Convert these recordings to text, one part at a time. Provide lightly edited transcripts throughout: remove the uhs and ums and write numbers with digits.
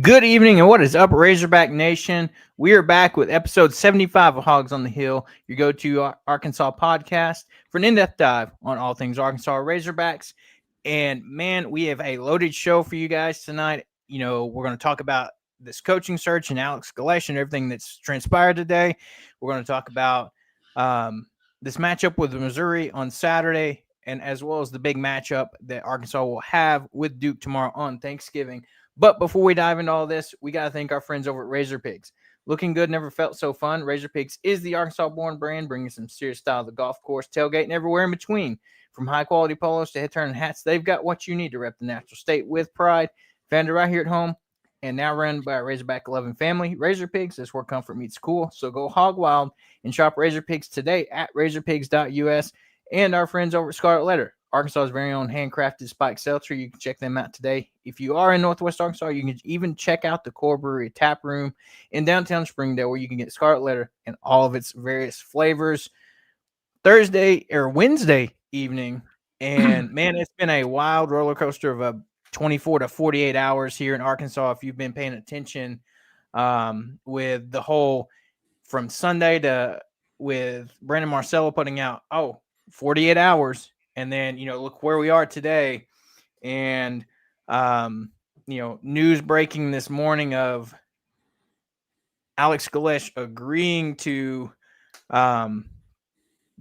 Good evening, and what is up, Razorback Nation? We are back with episode 75 of Hawgs on the Hill, your go-to Arkansas podcast for an in-depth dive on all things Arkansas Razorbacks. And man, we have a loaded show for you guys tonight. You know, we're going to talk about this coaching search and Alex Golesh and everything that's transpired today. We're going to talk about this matchup with Missouri on Saturday, and as well as the big matchup that Arkansas will have with Duke tomorrow on Thanksgiving. But before we dive into all this, we got to thank our friends over at Razor Pigs. Looking good never felt so fun. Razor Pigs is the Arkansas-born brand, bringing some serious style to the golf course, tailgate, and everywhere in between. From high-quality polos to head-turning hats, they've got what you need to rep the natural state with pride. Founded right here at home and now run by a Razorback-loving family. Razor Pigs is where comfort meets cool. So go hog wild and shop Razor Pigs today at razorpigs.us. And our friends over at Scarlet Letter, Arkansas's very own handcrafted spiked seltzer. You can check them out today. If you are in Northwest Arkansas, you can even check out the Core Brewery tap room in downtown Springdale, where you can get Scarlet Letter and all of its various flavors. Wednesday evening, and man, it's been a wild roller coaster of a 24 to 48 hours here in Arkansas. If you've been paying attention, with the whole from Sunday to with Brandon Marcello putting out 48 hours. And then, look where we are today. And, news breaking this morning of Alex Golesh agreeing to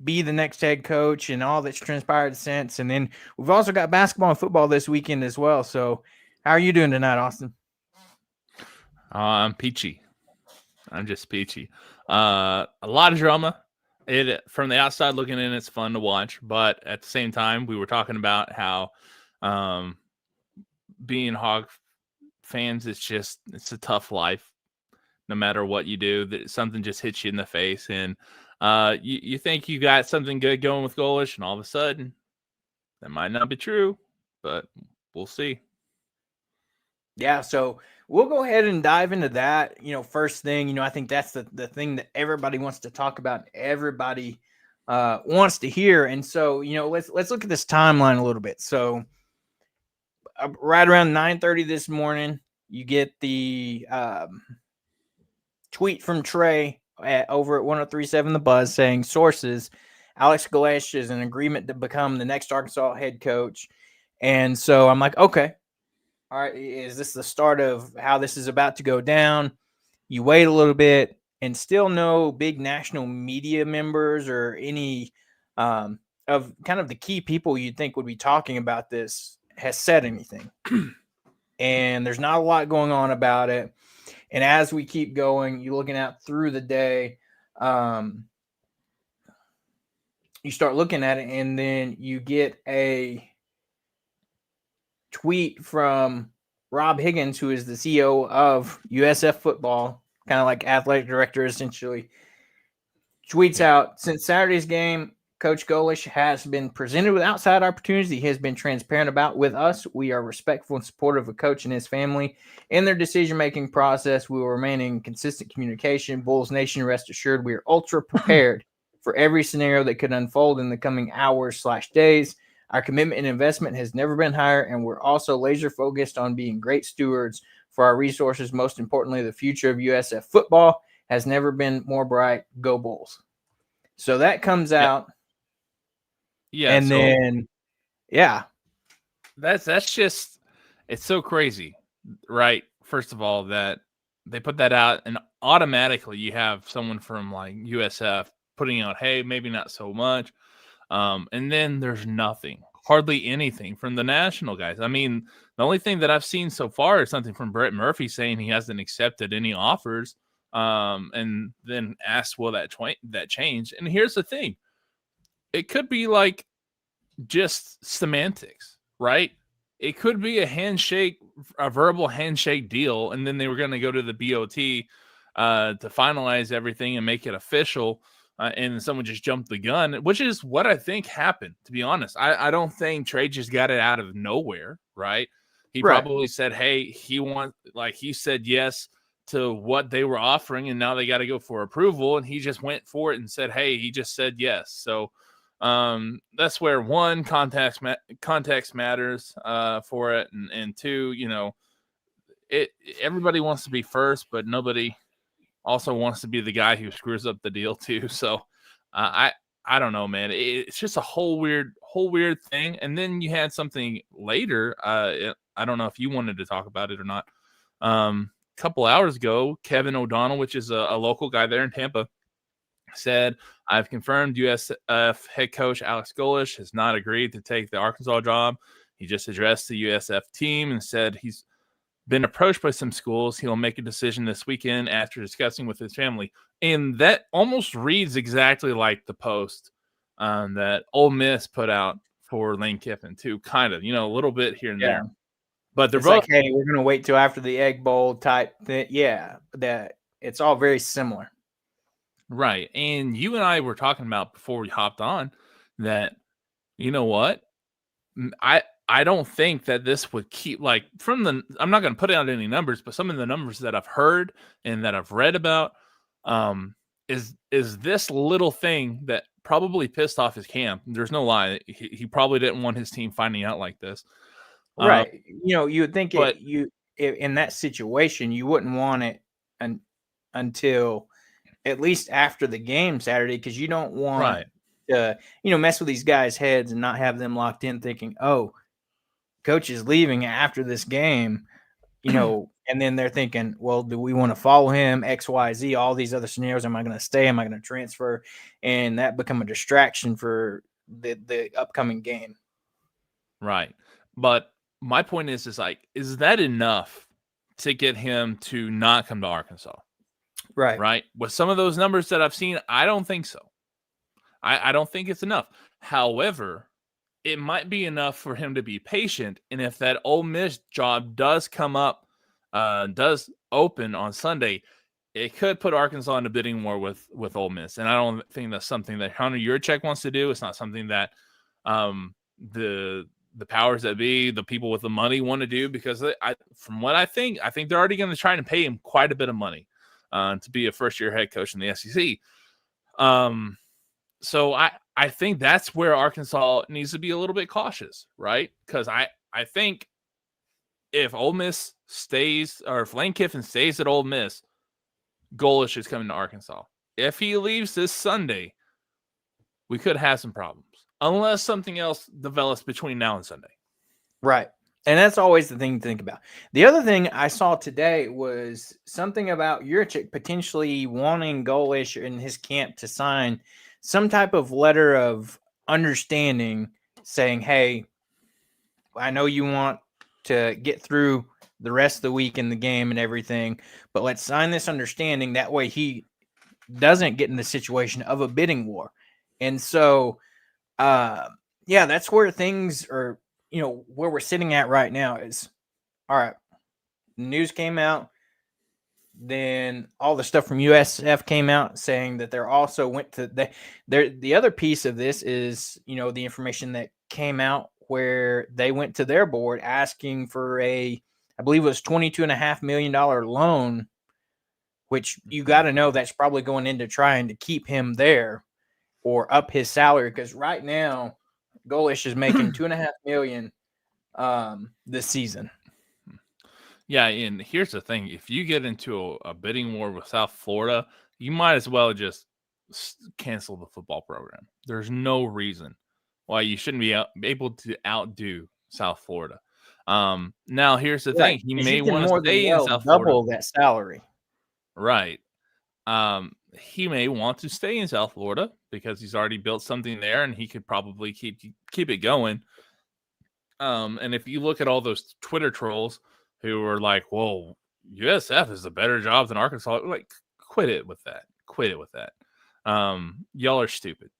be the next head coach and all that's transpired since. And then we've also got basketball and football this weekend as well. So how are you doing tonight, Austin? I'm peachy. I'm just peachy. A lot of drama. From the outside looking in, it's fun to watch, but at the same time, we were talking about how being Hog fans, it's a tough life. No matter what you do, something just hits you in the face, and you think you got something good going with Golesh, and all of a sudden, that might not be true, but we'll see. Yeah, so we'll go ahead and dive into that. First thing, I think that's the thing that everybody wants to talk about, everybody wants to hear. And so, let's look at this timeline a little bit. So right around 9:30 this morning, you get the tweet from Trey over at 103.7 The Buzz saying, sources, Alex Golesh is in agreement to become the next Arkansas head coach. And so I'm like, okay. All right, is this the start of how this is about to go down? You wait a little bit, and still no big national media members or any of kind of the key people you'd think would be talking about this has said anything. And there's not a lot going on about it. And as we keep going, you're looking out through the day, you start looking at it, and then you get a tweet from Rob Higgins, who is the CEO of USF football, kind of like athletic director, essentially, tweets out, since Saturday's game, Coach Golesh has been presented with outside opportunities he has been transparent about with us. We are respectful and supportive of Coach and his family in their decision-making process. We will remain in consistent communication. Bulls Nation, rest assured, we are ultra prepared for every scenario that could unfold in the coming hours/days. Our commitment and investment has never been higher, and we're also laser focused on being great stewards for our resources. Most importantly, the future of USF football has never been more bright. Go Bulls. So that comes out. Yeah. And then that's just, it's so crazy, right? First of all, that they put that out, and automatically you have someone from like USF putting out, hey, maybe not so much. And then there's nothing, hardly anything from the national guys. I mean, the only thing that I've seen so far is something from Brett Murphy saying he hasn't accepted any offers, and then asked, will that change? And here's the thing. It could be like just semantics, right? It could be a verbal handshake deal, and then they were going to go to the BOT to finalize everything and make it official. And someone just jumped the gun, which is what I think happened, to be honest. I don't think Trey just got it out of nowhere, right? He probably said, hey, he said yes to what they were offering, and now they got to go for approval. And he just went for it and said, hey, he just said yes. So that's where, one, context matters for it. And two, everybody wants to be first, but nobody also wants to be the guy who screws up the deal too. So I don't know, man. It's just a whole weird thing. And then you had something later. I don't know if you wanted to talk about it or not. A couple hours ago, Kevin O'Donnell, which is a local guy there in Tampa, said, I've confirmed USF head coach Alex Golesh has not agreed to take the Arkansas job. He just addressed the USF team and said he's been approached by some schools. He'll make a decision this weekend after discussing with his family. And that almost reads exactly like the post that Ole Miss put out for Lane Kiffin too, kind of, a little bit here and there. But they're both like, hey, we're going to wait till after the Egg Bowl type thing. Yeah, that it's all very similar. Right. And you and I were talking about before we hopped on that, you know what? I don't think that this would keep I'm not going to put out any numbers, but some of the numbers that I've heard and that I've read about is this little thing that probably pissed off his camp. There's no lie. He probably didn't want his team finding out like this. Right. You would think in that situation, you wouldn't want it until at least after the game Saturday, because you don't want to, mess with these guys' heads and not have them locked in thinking, oh, coach is leaving after this game, and then they're thinking, well, do we want to follow him? X, Y, Z, all these other scenarios. Am I going to stay? Am I going to transfer? And that become a distraction for the upcoming game. Right. But my point is that enough to get him to not come to Arkansas? Right. Right. With some of those numbers that I've seen, I don't think so. I don't think it's enough. However, it might be enough for him to be patient. And if that Ole Miss job does come up, does open on Sunday, it could put Arkansas in a bidding war with Ole Miss. And I don't think that's something that Hunter Yurachek wants to do. It's not something that the powers that be, the people with the money want to do, because from what I think they're already going to try and pay him quite a bit of money to be a first-year head coach in the SEC. So I think that's where Arkansas needs to be a little bit cautious, right? Because I think if Ole Miss stays, or if Lane Kiffin stays at Ole Miss, Golesh is coming to Arkansas. If he leaves this Sunday, we could have some problems, unless something else develops between now and Sunday. Right. And that's always the thing to think about. The other thing I saw today was something about Yurachek potentially wanting Golesh in his camp to sign some type of letter of understanding saying, hey, I know you want to get through the rest of the week in the game and everything, but let's sign this understanding. That way he doesn't get in the situation of a bidding war. And so, that's where things are, where we're sitting at right now is, all right, the news came out. Then all the stuff from USF came out saying that they're also went to the other piece of this is, the information that came out where they went to their board asking for I believe it was $22.5 million loan, which you got to know that's probably going into trying to keep him there or up his salary. Because right now Golesh is making $2.5 million this season. Yeah, and here's the thing. If you get into a bidding war with South Florida, you might as well just cancel the football program. There's no reason why you shouldn't be able to outdo South Florida. Now, here's the thing. He may want to stay in South Florida. Double that salary. Right. He may want to stay in South Florida because he's already built something there, and he could probably keep it going. And if you look at all those Twitter trolls who were like, well, USF is a better job than Arkansas, like, quit it with that. Y'all are stupid.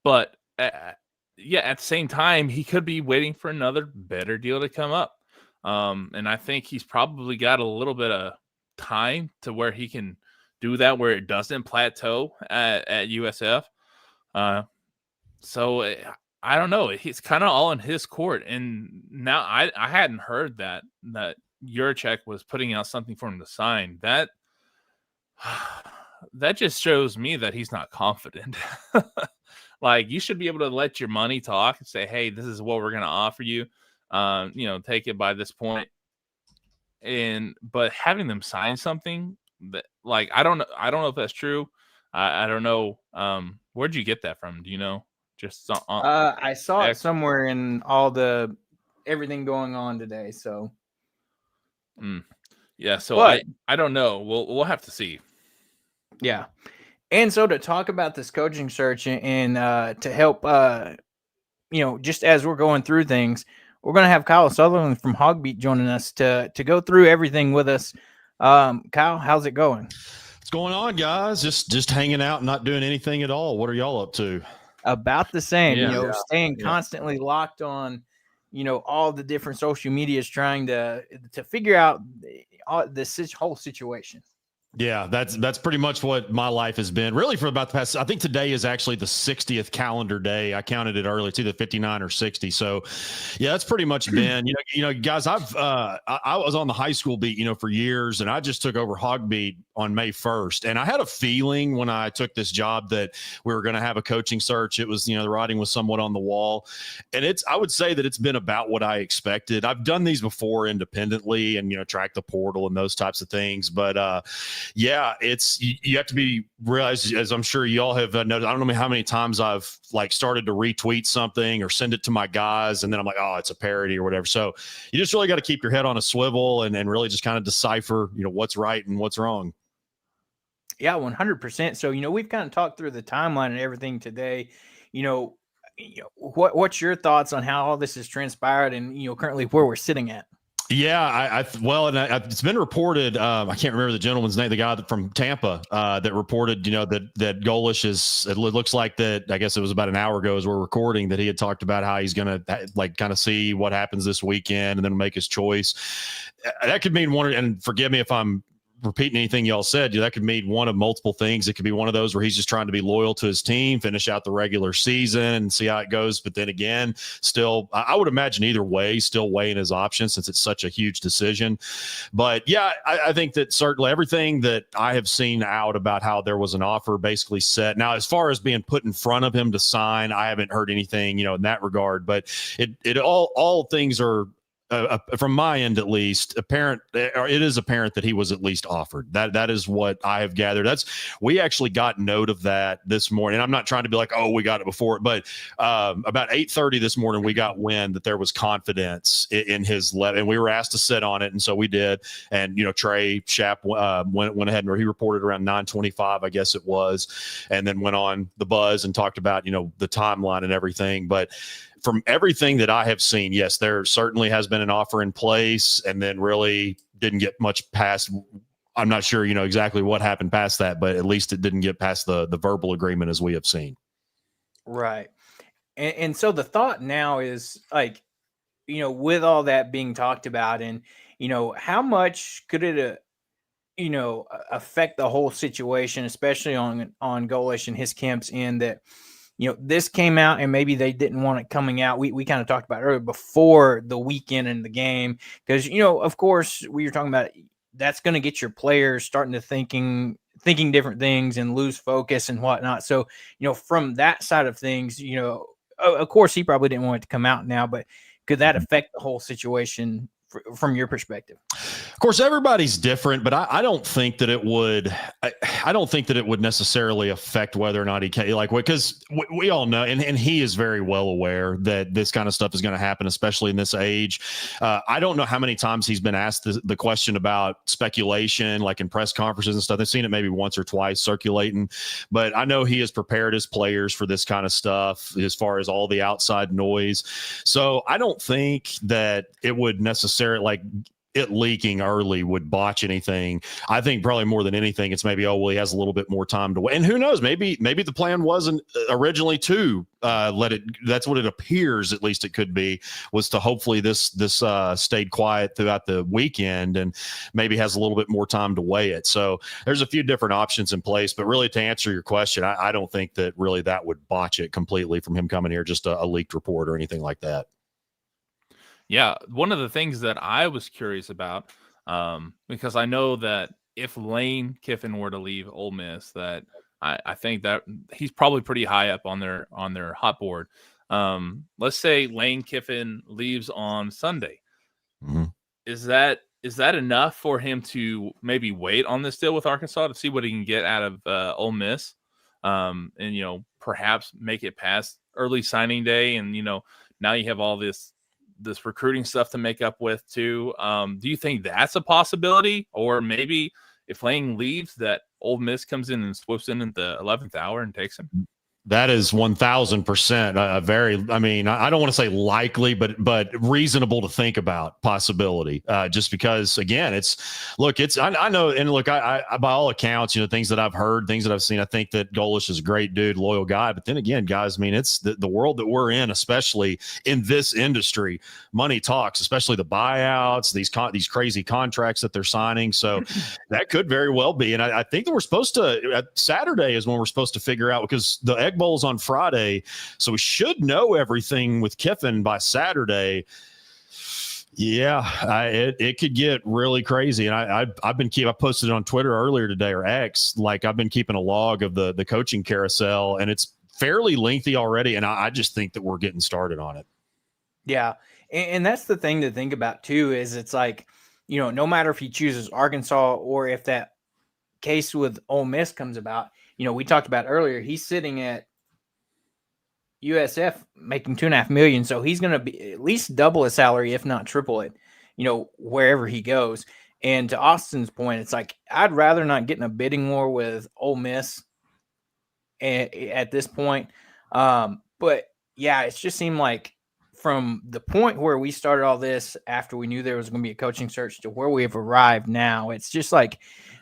But at the same time, he could be waiting for another better deal to come up. And I think he's probably got a little bit of time to where he can do that, where it doesn't plateau at USF. So I don't know. It's kind of all in his court. And now I hadn't heard that Yurachek was putting out something for him to sign. That just shows me that he's not confident. Like, you should be able to let your money talk and say, hey, this is what we're going to offer you. Take it by this point. but having them sign something that, like, I don't know if that's true. I don't know. Where'd you get that from? Do you know? Just I saw it somewhere in everything going on today. So, yeah. So but, I don't know. We'll have to see. Yeah, and so to talk about this coaching search and to help, just as we're going through things, we're going to have Kyle Sutherland from Hogbeat joining us to go through everything with us. Kyle, how's it going? What's going on, guys? Just hanging out and not doing anything at all. What are y'all up to? About the same, staying constantly locked on, all the different social medias, trying to figure out this whole situation. Yeah, that's pretty much what my life has been really for about the past. I think today is actually the 60th calendar day. I counted it earlier. It's either 59 or 60. So, yeah, that's pretty much been. Guys, I was on the high school beat, for years, and I just took over Hog Beat on May 1st, and I had a feeling when I took this job that we were going to have a coaching search. It was, the writing was somewhat on the wall, and I would say that it's been about what I expected. I've done these before independently, and track the portal and those types of things, but. Yeah, you have to be realized, as I'm sure you all have noticed. I don't know how many times I've started to retweet something or send it to my guys, and then I'm like, oh, it's a parody or whatever. So you just really got to keep your head on a swivel and really just kind of decipher, what's right and what's wrong. Yeah, 100%. So we've kind of talked through the timeline and everything today. What's your thoughts on how all this has transpired and currently where we're sitting at? Yeah, it's been reported. I can't remember the gentleman's name, the guy from Tampa that reported, that Golesh is. It looks like that. I guess it was about an hour ago as we're recording that he had talked about how he's going to kind of see what happens this weekend and then make his choice. That could mean one. And forgive me if I'm repeating anything y'all said. That could mean one of multiple things. It could be one of those where he's just trying to be loyal to his team, finish out the regular season and see how it goes. But then again, still, I would imagine either way, still weighing his options since it's such a huge decision. But yeah, I think that certainly everything that I have seen out about how there was an offer basically set. Now, as far as being put in front of him to sign, I haven't heard anything, in that regard, but all things are, from my end at least, it is apparent that he was at least offered. That is what I have gathered. We actually got note of that this morning. I'm not trying to be like, oh, we got it before, but about 8:30 this morning, we got wind that there was confidence in his letter, and we were asked to sit on it, and so we did. And Trey Shapp went ahead and he reported around 9:25, I guess it was, and then went on the buzz and talked about the timeline and everything, but. From everything that I have seen, yes, there certainly has been an offer in place and then really didn't get much past. I'm not sure, exactly what happened past that, but at least it didn't get past the verbal agreement as we have seen. Right. And so the thought now is with all that being talked about and, how much could it, affect the whole situation, especially on Golesh and his camp's end that, this came out and maybe they didn't want it coming out. We kind of talked about earlier before the weekend and the game because, of course, we were talking about that's going to get your players starting to thinking different things and lose focus and whatnot. So, from that side of things, of course, he probably didn't want it to come out now, but could that affect the whole situation from your perspective? Of course, everybody's different, but I don't think that it would. I don't think that it would necessarily affect whether or not he can, because we all know, and he is very well aware that this kind of stuff is going to happen, especially in this age. I don't know how many times he's been asked the question about speculation, like in press conferences and stuff. I've seen it maybe once or twice circulating, but I know he has prepared his players for this kind of stuff as far as all the outside noise. So I don't think that it would necessarily it leaking early would botch anything. I think probably more than anything, it's maybe, he has a little bit more time to wait. And who knows, maybe the plan wasn't originally to let it, that's what it appears, at least it could be, was to hopefully this stayed quiet throughout the weekend and maybe has a little bit more time to weigh it. So there's a few different options in place, but really to answer your question, I don't think that really that would botch it completely from him coming here, just a leaked report or anything like that. Yeah, one of the things that I was curious about, because I know that if Lane Kiffin were to leave Ole Miss, that I think that he's probably pretty high up on their hot board. Let's say Lane Kiffin leaves on Sunday. Mm-hmm. Is that is that enough for him to maybe wait on this deal with Arkansas to see what he can get out of Ole Miss, and perhaps make it past early signing day, and now you have all this recruiting stuff to make up with too. Do you think that's a possibility, or maybe if Lang leaves, that Ole Miss comes in and swoops in at the 11th hour and takes him? That is 1,000% very, I mean, I don't want to say likely, but reasonable to think about possibility. Just because, again, I know, and look, I by all accounts, things that I've heard, things that I've seen, I think that Golesh is a great dude, loyal guy. But then again, guys, I mean, it's the world that we're in, especially in this industry. Money talks, especially the buyouts, these crazy contracts that they're signing. So that could very well be. And I think that we're supposed to, Saturday is when we're supposed to figure out, because the Egg Bowl's on Friday, so we should know everything with Kiffin by Saturday. Yeah, it could get really crazy. And I posted it on Twitter earlier today, or X. Like, I've been keeping a log of the coaching carousel, and it's fairly lengthy already. And I just think that we're getting started on it. Yeah, and that's the thing to think about too. Is it's like, no matter if he chooses Arkansas or if that case with Ole Miss comes about. We talked about earlier, he's sitting at USF making $2.5 million. So he's going to be at least double his salary, if not triple it, wherever he goes. And to Austin's point, it's like, I'd rather not get in a bidding war with Ole Miss at this point. But yeah, it just seemed like from the point where we started all this, after we knew there was going to be a coaching search, to where we have arrived now, it's just like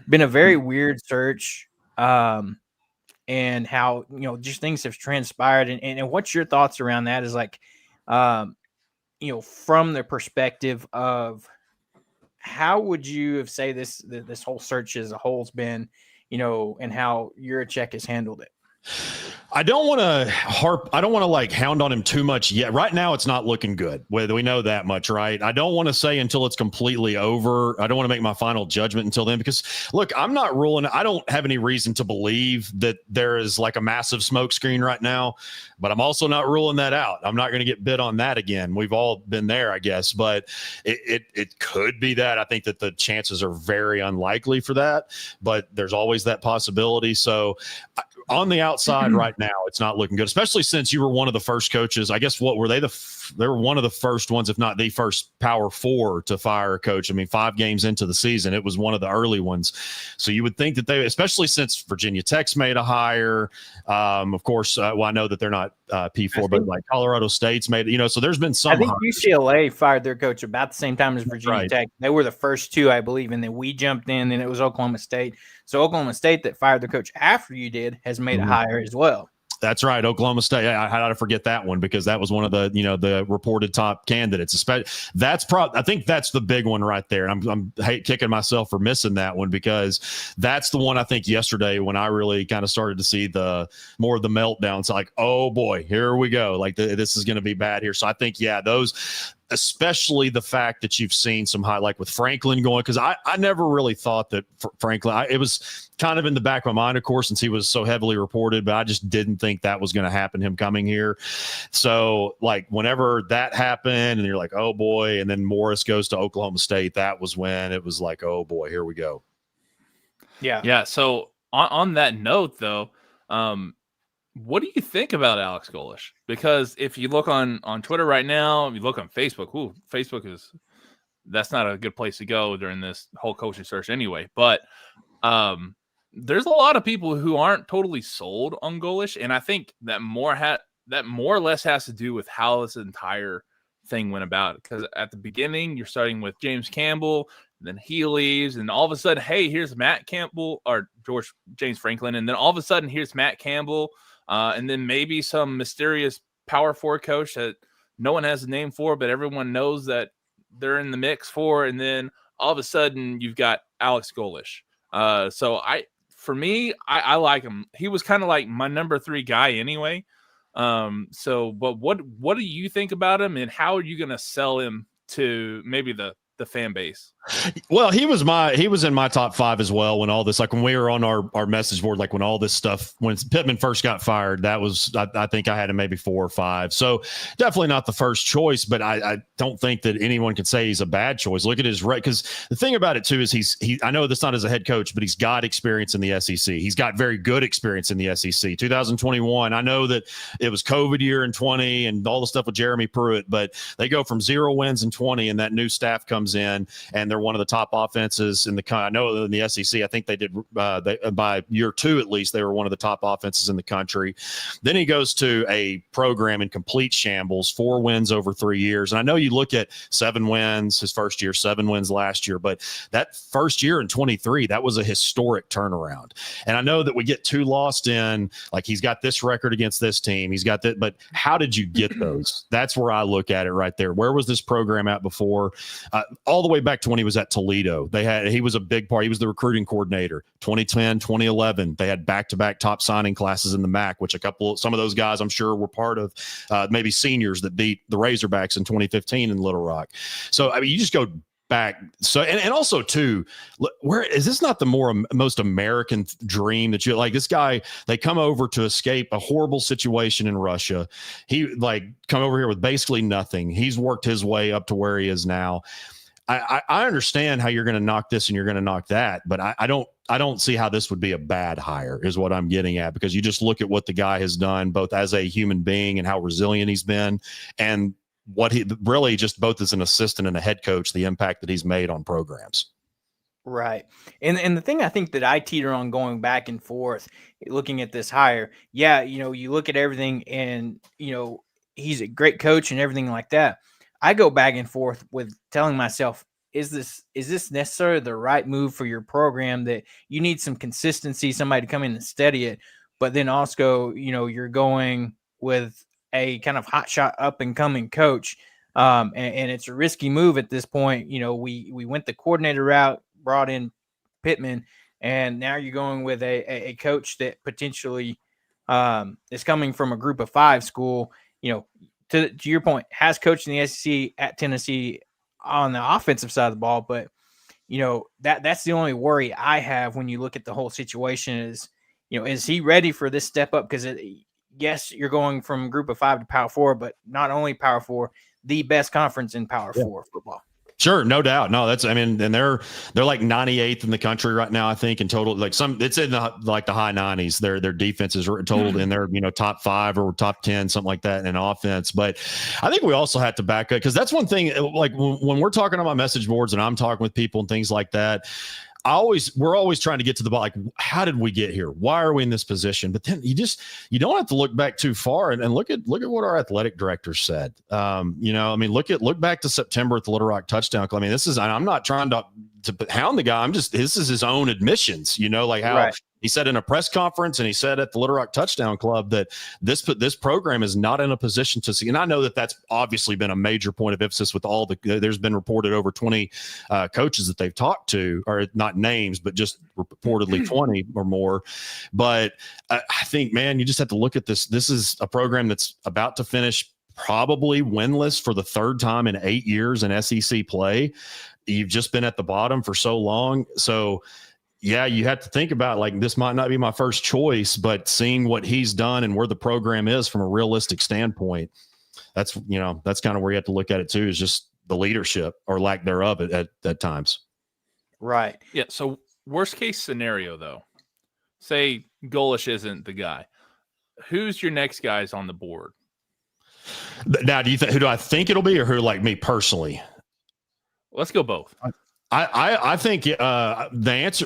been a very weird search. And how, just things have transpired. And what's your thoughts around that is like, from the perspective of how would you have say this whole search as a whole has been, and how Yurachek has handled it? I don't want to like hound on him too much yet. Right now, it's not looking good. We know that much, right? I don't want to say until it's completely over. I don't want to make my final judgment until then, because look, I don't have any reason to believe that there is like a massive smoke screen right now, but I'm also not ruling that out. I'm not going to get bid on that again. We've all been there, I guess, but it could be that. I think that the chances are very unlikely for that, but there's always that possibility. So on the outside right now, it's not looking good, especially since you were one of the first coaches. I guess what were they? They were one of the first ones, if not the first Power Four to fire a coach. I mean, 5 games into the season, it was one of the early ones. So you would think that they, especially since Virginia Tech's made a hire. Of course, I know that they're not P4, but like Colorado State's made, so there's been some. I think UCLA fired their coach about the same time as Virginia Tech. They were the first 2, I believe, and then we jumped in, and it was Oklahoma State. So Oklahoma State, that fired their coach after you did, has made a hire as well. That's right, Oklahoma State. I had to forget that one, because that was one of the the reported top candidates. I think that's the big one right there. I'm kicking myself for missing that one, because that's the one I think yesterday when I really kind of started to see more of the meltdowns. Like, oh boy, here we go. Like this is going to be bad here. So I think those. Especially the fact that you've seen some high, like with Franklin going, because I never really thought that Franklin, it was kind of in the back of my mind, of course, since he was so heavily reported, but I just didn't think that was going to happen, him coming here. So like whenever that happened and you're like, oh boy, and then Morris goes to Oklahoma State, that was when it was like, oh boy, here we go. Yeah. So on that note though, what do you think about Alex Golesh? Because if you look on Twitter right now, if you look on Facebook, Facebook that's not a good place to go during this whole coaching search anyway. But there's a lot of people who aren't totally sold on Golesh, and I think that more or less has to do with how this entire thing went about. Because at the beginning, you're starting with James Campbell, then he leaves, and all of a sudden, hey, here's Matt Campbell or James Franklin, and then all of a sudden, here's Matt Campbell. And then maybe some mysterious Power 4 coach that no one has a name for, but everyone knows that they're in the mix for. And then all of a sudden you've got Alex Golesh. So for me, I like him. He was kind of like my number 3 guy anyway. But what do you think about him, and how are you going to sell him to maybe the the fan base. Well, he was in my top 5 as well when all this, like when we were on our message board, like when all this stuff, when Pittman first got fired, that was, I think I had him maybe 4 or 5. So definitely not the first choice, but I don't think that anyone can say he's a bad choice. Look at his because the thing about it too is I know that's not as a head coach, but he's got experience in the SEC. He's got very good experience in the SEC. 2021, I know that it was COVID year in 20 and all the stuff with Jeremy Pruitt, but they go from 0 wins in 20 and that new staff comes in and they're one of the top offenses in the I know in the SEC, I think they did by year 2 at least, they were one of the top offenses in the country. Then he goes to a program in complete shambles, 4 wins over 3 years. And I know you look at 7 wins his first year, 7 wins last year, but that first year in 23, that was a historic turnaround. And I know that we get too lost in like he's got this record against this team, he's got that, but how did you get those? That's where I look at it right there. Where was this program at before? All the way back to when he was at Toledo. He was a big part. He was the recruiting coordinator. 2010, 2011, they had back-to-back top signing classes in the MAC, which some of those guys I'm sure were part of, maybe seniors that beat the Razorbacks in 2015 in Little Rock. So, I mean, you just go back. So, and also too, where is this not the most American dream that you like this guy, they come over to escape a horrible situation in Russia. He like come over here with basically nothing. He's worked his way up to where he is now. I understand how you're going to knock this and you're going to knock that, but I don't see how this would be a bad hire is what I'm getting at, because you just look at what the guy has done, both as a human being and how resilient he's been, and what he really just both as an assistant and a head coach, the impact that he's made on programs. Right. And the thing I think that I teeter on going back and forth, looking at this hire, yeah, you look at everything and, he's a great coach and everything like that. I go back and forth with telling myself, is this necessarily the right move for your program, that you need some consistency, somebody to come in and steady it, but then also, you're going with a kind of hotshot up and coming coach. And it's a risky move at this point. We went the coordinator route, brought in Pittman, and now you're going with a coach that potentially is coming from a group of 5 school, to your point, has coached in the SEC at Tennessee on the offensive side of the ball. But, that's the only worry I have when you look at the whole situation is he ready for this step up? Because yes, you're going from group of 5 to Power 4, but not only Power 4, the best conference in Power 4 football. Sure, no doubt. No, and they're like 98th in the country right now, I think, in total. Like it's in the high 90s. Their defenses are totaled in their top 5 or top 10, something like that in offense. But I think we also have to back up, because that's one thing. Like when we're talking on my message boards and I'm talking with people and things like that, we're always trying to get to the bottom. Like, how did we get here? Why are we in this position? But then you don't have to look back too far and look at what our athletic director said. Look back to September at the Little Rock touchdown. I mean, I'm not trying to hound the guy. this is his own admissions, like how right. He said in a press conference, and he said at the Little Rock Touchdown Club, that this program is not in a position to see. And I know that that's obviously been a major point of emphasis with there's been reported over 20 coaches that they've talked to, or not names, but just reportedly 20 or more. But I think, man, you just have to look at this. This is a program that's about to finish probably winless for the 3rd time in 8 years in SEC play. You've just been at the bottom for so long. So, yeah, you have to think about, like, this might not be my first choice, but seeing what he's done and where the program is from a realistic standpoint, that's kind of where you have to look at it too, is just the leadership or lack thereof at times. Right. Yeah. So worst case scenario, though, say Golesh isn't the guy. Who's your next guys on the board? Now, who do I think it'll be, or who, like me personally? Let's go both. I think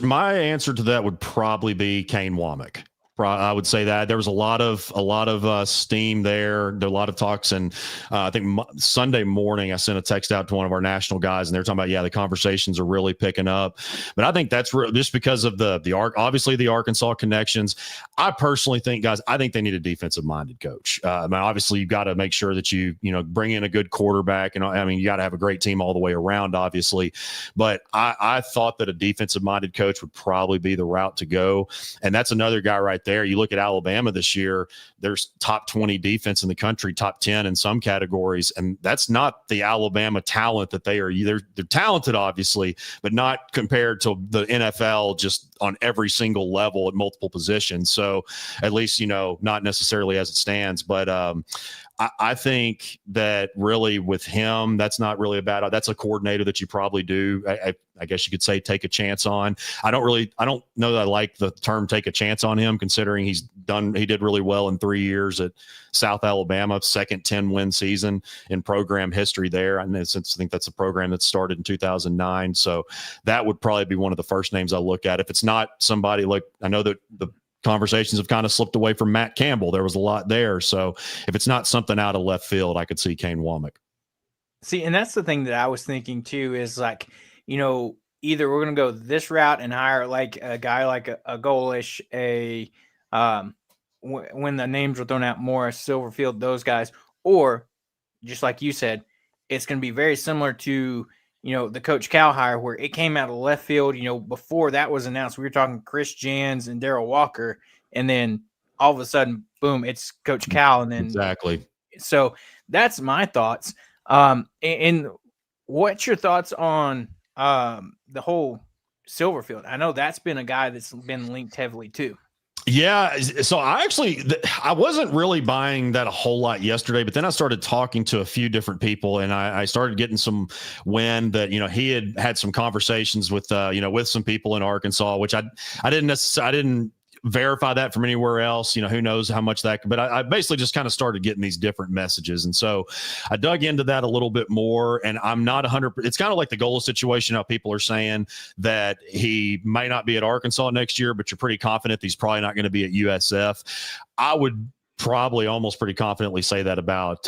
my answer to that would probably be Kane Womack. I would say that there was a lot of steam there. There were a lot of talks, and I think Sunday morning I sent a text out to one of our national guys, and they're talking about, the conversations are really picking up. But I think that's just because of obviously the Arkansas connections. I personally think, guys, I think they need a defensive minded coach. Obviously you've got to make sure that you bring in a good quarterback, and you got to have a great team all the way around, obviously. But I thought that a defensive minded coach would probably be the route to go, and that's another guy right there there. You look at Alabama this year, there's top 20 defense in the country, top 10 in some categories. And that's not the Alabama talent that they are. They're talented, obviously, but not compared to the NFL just on every single level at multiple positions. So at least, not necessarily as it stands, but I think that really with him, that's not really that's a coordinator that you probably do. I guess you could say take a chance on. I don't know that I like the term take a chance on him, considering he did really well in 3 years at South Alabama, second 10-win season in program history there. I think that's a program that started in 2009. So that would probably be one of the first names I look at. If it's not somebody like, I know that the conversations have kind of slipped away from Matt Campbell. There was a lot there. So if it's not something out of left field, I could see Kane Womack. See, and that's the thing that I was thinking too, is like, either we're going to go this route and hire like a guy like a Golesh, when the names were thrown out, Morris, Silverfield, those guys, or just like you said, it's going to be very similar to, the Coach Cal hire, where it came out of left field. Before that was announced, we were talking Chris Jans and Darrell Walker, and then all of a sudden, boom, it's Coach Cal. And then exactly. So that's my thoughts. And what's your thoughts on the whole Silverfield? I know that's been a guy that's been linked heavily too. Yeah. So I wasn't really buying that a whole lot yesterday, but then I started talking to a few different people, and I started getting some wind that, he had some conversations with, with some people in Arkansas, which I didn't verify that from anywhere else. Who knows how much that could, but I basically just kind of started getting these different messages. And so I dug into that a little bit more, and I'm not 100%. It's kind of like the Golesh situation, how people are saying that he might not be at Arkansas next year, but you're pretty confident he's probably not going to be at USF. I would probably almost pretty confidently say that about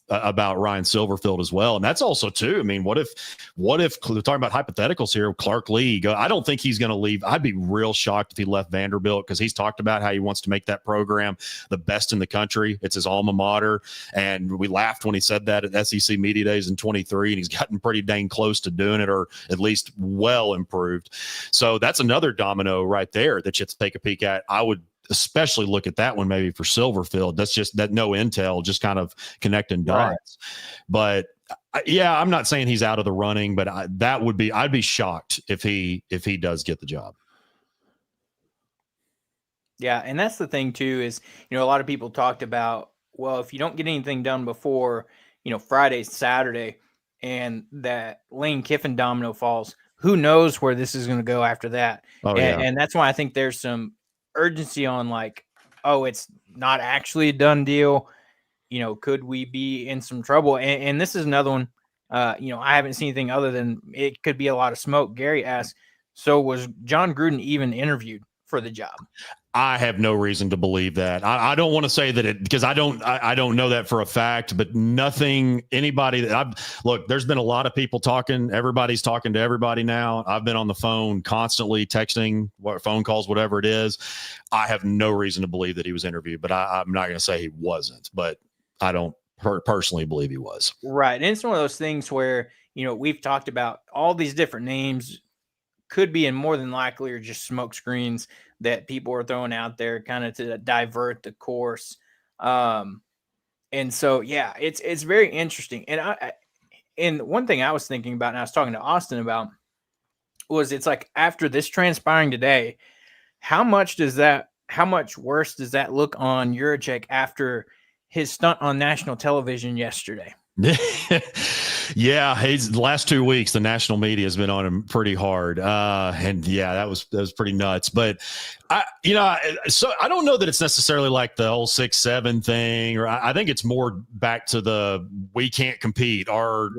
Ryan Silverfield as well. And that's also too, I mean, what if we're talking about hypotheticals here, Clark Lee, I don't think he's going to leave. I'd be real shocked if he left Vanderbilt, because he's talked about how he wants to make that program the best in the country. It's his alma mater. And we laughed when he said that at SEC Media Days in 23, and he's gotten pretty dang close to doing it, or at least well improved. So that's another domino right there that you have to take a peek at. I would especially look at that one maybe for Silverfield. That's just that no intel, just kind of connecting dots. Right. But yeah, I'm not saying he's out of the running, but I'd be shocked if he does get the job. Yeah, and that's the thing too, is a lot of people talked about, well, if you don't get anything done before Friday, Saturday, and that Lane Kiffin domino falls, who knows where this is going to go after that. And that's why I think there's some urgency on like, oh, it's not actually a done deal. Could we be in some trouble? And this is another one. I haven't seen anything other than it could be a lot of smoke. Gary asked, so was John Gruden even interviewed for the job? I have no reason to believe that. I don't want to say that because I don't know that for a fact, but anybody that look, there's been a lot of people talking. Everybody's talking to everybody now. I've been on the phone constantly, texting, phone calls, whatever it is. I have no reason to believe that he was interviewed, but I'm not going to say he wasn't, but I don't personally believe he was. Right. And it's one of those things where, we've talked about all these different names, could be and more than likely are just smoke screens that people are throwing out there kind of to divert the course. And so, yeah, it's very interesting. And one thing I was thinking about, and I was talking to Austin about, was it's like after this transpiring today, how much worse does that look on Juracek after his stunt on national television yesterday? Yeah, the last 2 weeks, the national media has been on him pretty hard. And yeah, that was pretty nuts. But so I don't know that it's necessarily like the whole 6-7 thing, or I think it's more back to we can't compete. Our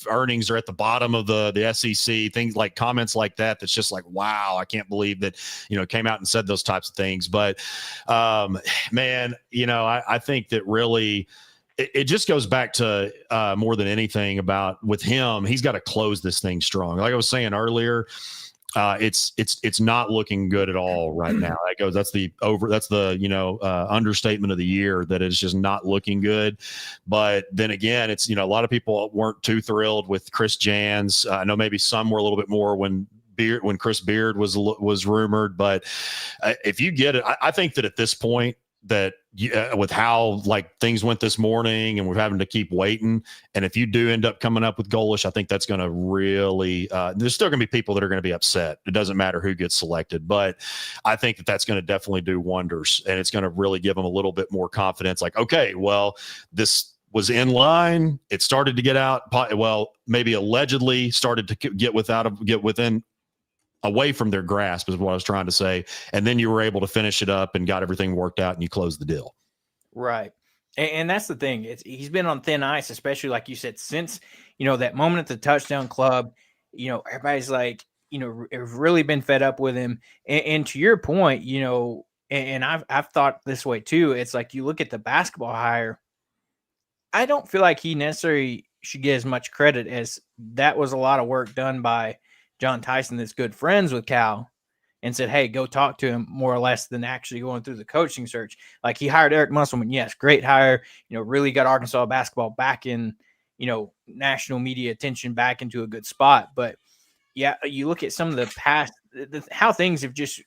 earnings are at the bottom of the SEC, things like comments like that. That's just like, wow, I can't believe that, came out and said those types of things. But man, I think that really, it just goes back to more than anything about with him, he's got to close this thing strong. Like I was saying earlier, it's not looking good at all right now. That's the understatement of the year, that it's just not looking good. But then again, it's, a lot of people weren't too thrilled with Chris Jans. I know maybe some were a little bit more when when Chris Beard was rumored. But if you get it, I think that at this point, that with how like things went this morning and we're having to keep waiting. And if you do end up coming up with Golesh, I think that's going to really, there's still going to be people that are going to be upset. It doesn't matter who gets selected, but I think that that's going to definitely do wonders, and it's going to really give them a little bit more confidence. Like, okay, well, this was in line. It started to get out. Well, maybe allegedly started to get within away from their grasp is what I was trying to say. And then you were able to finish it up and got everything worked out and you closed the deal. Right. And that's the thing. He's been on thin ice, especially like you said, since, that moment at the touchdown club, everybody's like, have really been fed up with him. And to your point, and I've thought this way too. It's like, you look at the basketball hire, I don't feel like he necessarily should get as much credit as that was a lot of work done by John Tyson, that's good friends with Cal, and said, hey, go talk to him, more or less, than actually going through the coaching search. Like, he hired Eric Musselman. Yes, great hire. Really got Arkansas basketball back in, national media attention, back into a good spot. But yeah, you look at some of the past, how things have just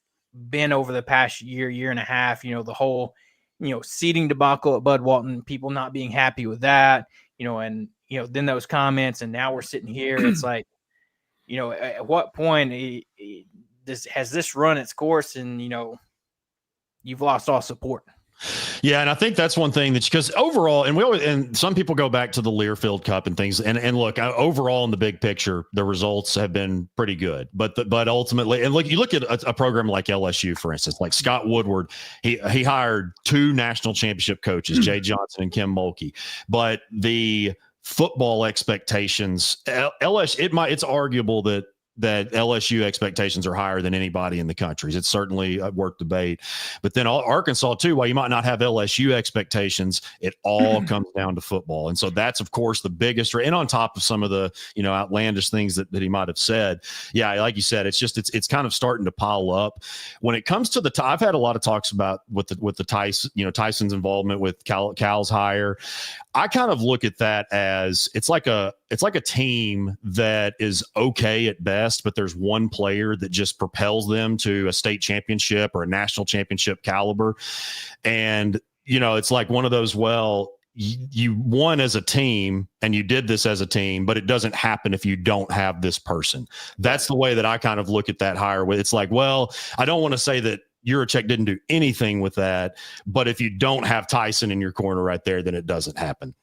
been over the past year and a half, the whole, seating debacle at Bud Walton, people not being happy with that, and, then those comments, and now we're sitting here. It's like, at what point has this run its course, and, you've lost all support? Yeah, and I think that's one thing because overall, and some people go back to the Learfield Cup and things, and look, overall in the big picture, the results have been pretty good, but ultimately, and look, you look at a program like LSU, for instance, like Scott Woodward, he hired 2 national championship coaches, Jay Johnson and Kim Mulkey, but the football expectations, it's arguable that LSU expectations are higher than anybody in the country. It's certainly worth debate. But then Arkansas, too, while you might not have LSU expectations, it all comes down to football. And so that's, of course, the biggest, and on top of some of the, outlandish things that he might have said. Yeah, like you said, it's kind of starting to pile up. When it comes to I've had a lot of talks about with the Tyson, Tyson's involvement with Cal's hire. I kind of look at that as it's like a team that is okay at best, but there's one player that just propels them to a state championship or a national championship caliber. And, it's like one of those, well, you won as a team and you did this as a team, but it doesn't happen if you don't have this person. That's the way that I kind of look at that hire. It's like, well, I don't want to say that Juracek didn't do anything with that, but if you don't have Tyson in your corner right there, then it doesn't happen.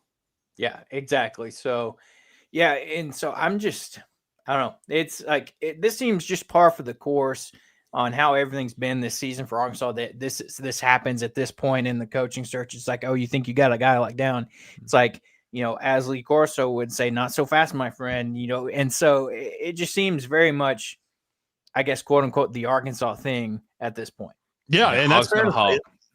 Yeah, exactly. So, yeah, and so I don't know. It's like this seems just par for the course on how everything's been this season for Arkansas. That this happens at this point in the coaching search. It's like, oh, you think you got a guy like down? It's like, as Lee Corso would say, not so fast, my friend. And so it just seems very much, I guess, quote unquote, the Arkansas thing at this point. Yeah, and that's fair.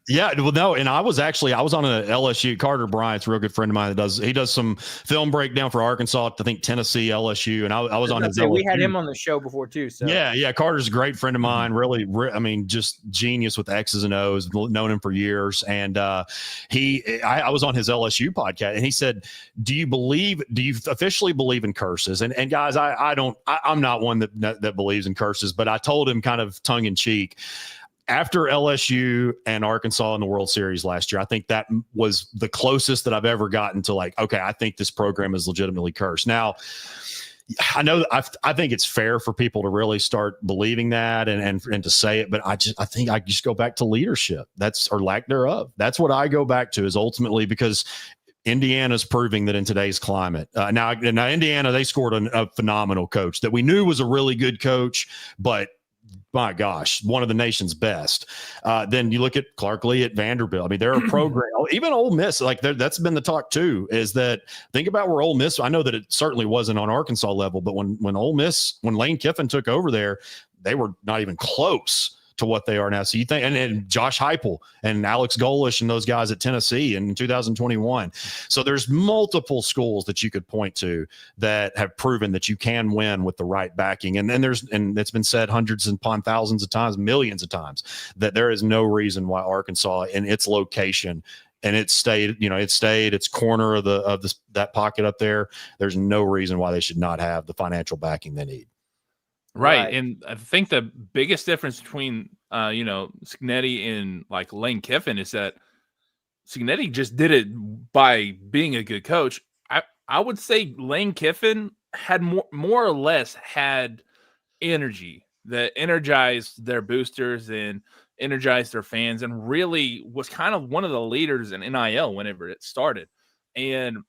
Yeah, well, no, and I was on a LSU. Carter Bryant's a real good friend of mine he does some film breakdown for Arkansas, I think Tennessee, LSU, and I was on his. We had him on the show before too. So yeah, Carter's a great friend of mine. Really, just genius with X's and O's. Known him for years, and I was on his LSU podcast, and he said, "Do you officially believe in curses?" And guys, I'm not one that believes in curses, but I told him kind of tongue in cheek. After LSU and Arkansas in the World Series last year, I think that was the closest that I've ever gotten to like, okay, I think this program is legitimately cursed. Now, I know I think it's fair for people to really start believing that and to say it, but I think I just go back to leadership. Or lack thereof. That's what I go back to, is ultimately because Indiana's proving that in today's climate. Now Indiana, they scored a phenomenal coach that we knew was a really good coach, but my gosh, one of the nation's best. Then you look at Clark Lee at Vanderbilt. I mean, they're a program. Even Ole Miss, like that's been the talk too, is that think about where Ole Miss, I know that it certainly wasn't on Arkansas level, but when Lane Kiffin took over there, they were not even close to what they are now. So you think, and Josh Heupel and Alex Golesh and those guys at Tennessee in 2021. So there's multiple schools that you could point to that have proven that you can win with the right backing. And it's been said hundreds and upon thousands of times, millions of times, that there is no reason why Arkansas in its location, and it stayed its corner of that pocket up there. There's no reason why they should not have the financial backing they need. Right. And I think the biggest difference between, Cignetti and like Lane Kiffin is that Cignetti just did it by being a good coach. I would say Lane Kiffin had more or less had energy that energized their boosters and energized their fans and really was kind of one of the leaders in NIL whenever it started. And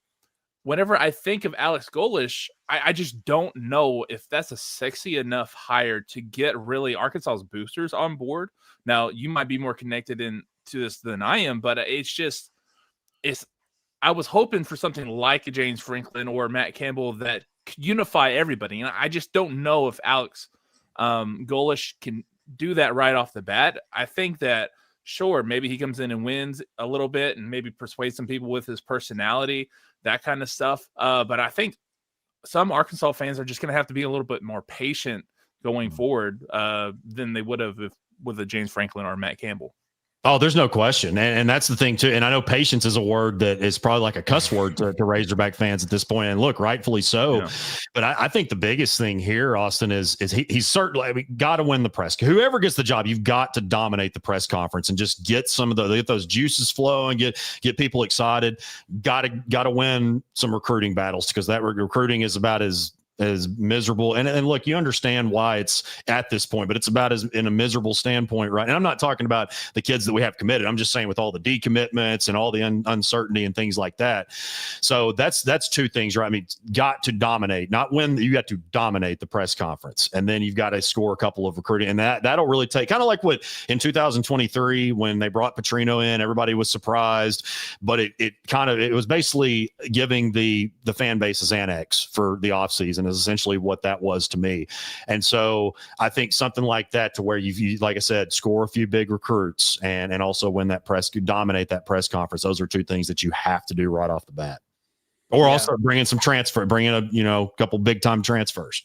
whenever I think of Alex Golesh, I just don't know if that's a sexy enough hire to get really Arkansas's boosters on board. Now, you might be more connected to this than I am, but I was hoping for something like a James Franklin or Matt Campbell that could unify everybody. And I just don't know if Alex Golesh can do that right off the bat. I think that, sure, maybe he comes in and wins a little bit and maybe persuades some people with his personality, that kind of stuff. But I think some Arkansas fans are just going to have to be a little bit more patient going forward than they would have with a James Franklin or Matt Campbell. Oh, there's no question. And that's the thing, too. And I know patience is a word that is probably like a cuss word to Razorback fans at this point. And look, rightfully so. Yeah. But I think the biggest thing here, Austin, is he's certainly got to win the press. Whoever gets the job, you've got to dominate the press conference and just get get those juices flowing, get people excited. Got to win some recruiting battles because that recruiting is about as miserable. And look, you understand why it's at this point, but it's about as in a miserable standpoint, right? And I'm not talking about the kids that we have committed. I'm just saying with all the decommitments and all the uncertainty and things like that. So that's two things, right? I mean, got to dominate, not win. You got to dominate the press conference, and then you've got to score a couple of recruiting, and that'll really take kind of like what in 2023 when they brought Petrino in, everybody was surprised, but it was basically giving the fan base's annex for the offseason. Is essentially what that was to me. And so I think something like that to where you like I said, score a few big recruits and also win that dominate that press conference. Those are two things that you have to do right off the bat. Or also bring in a couple big time transfers.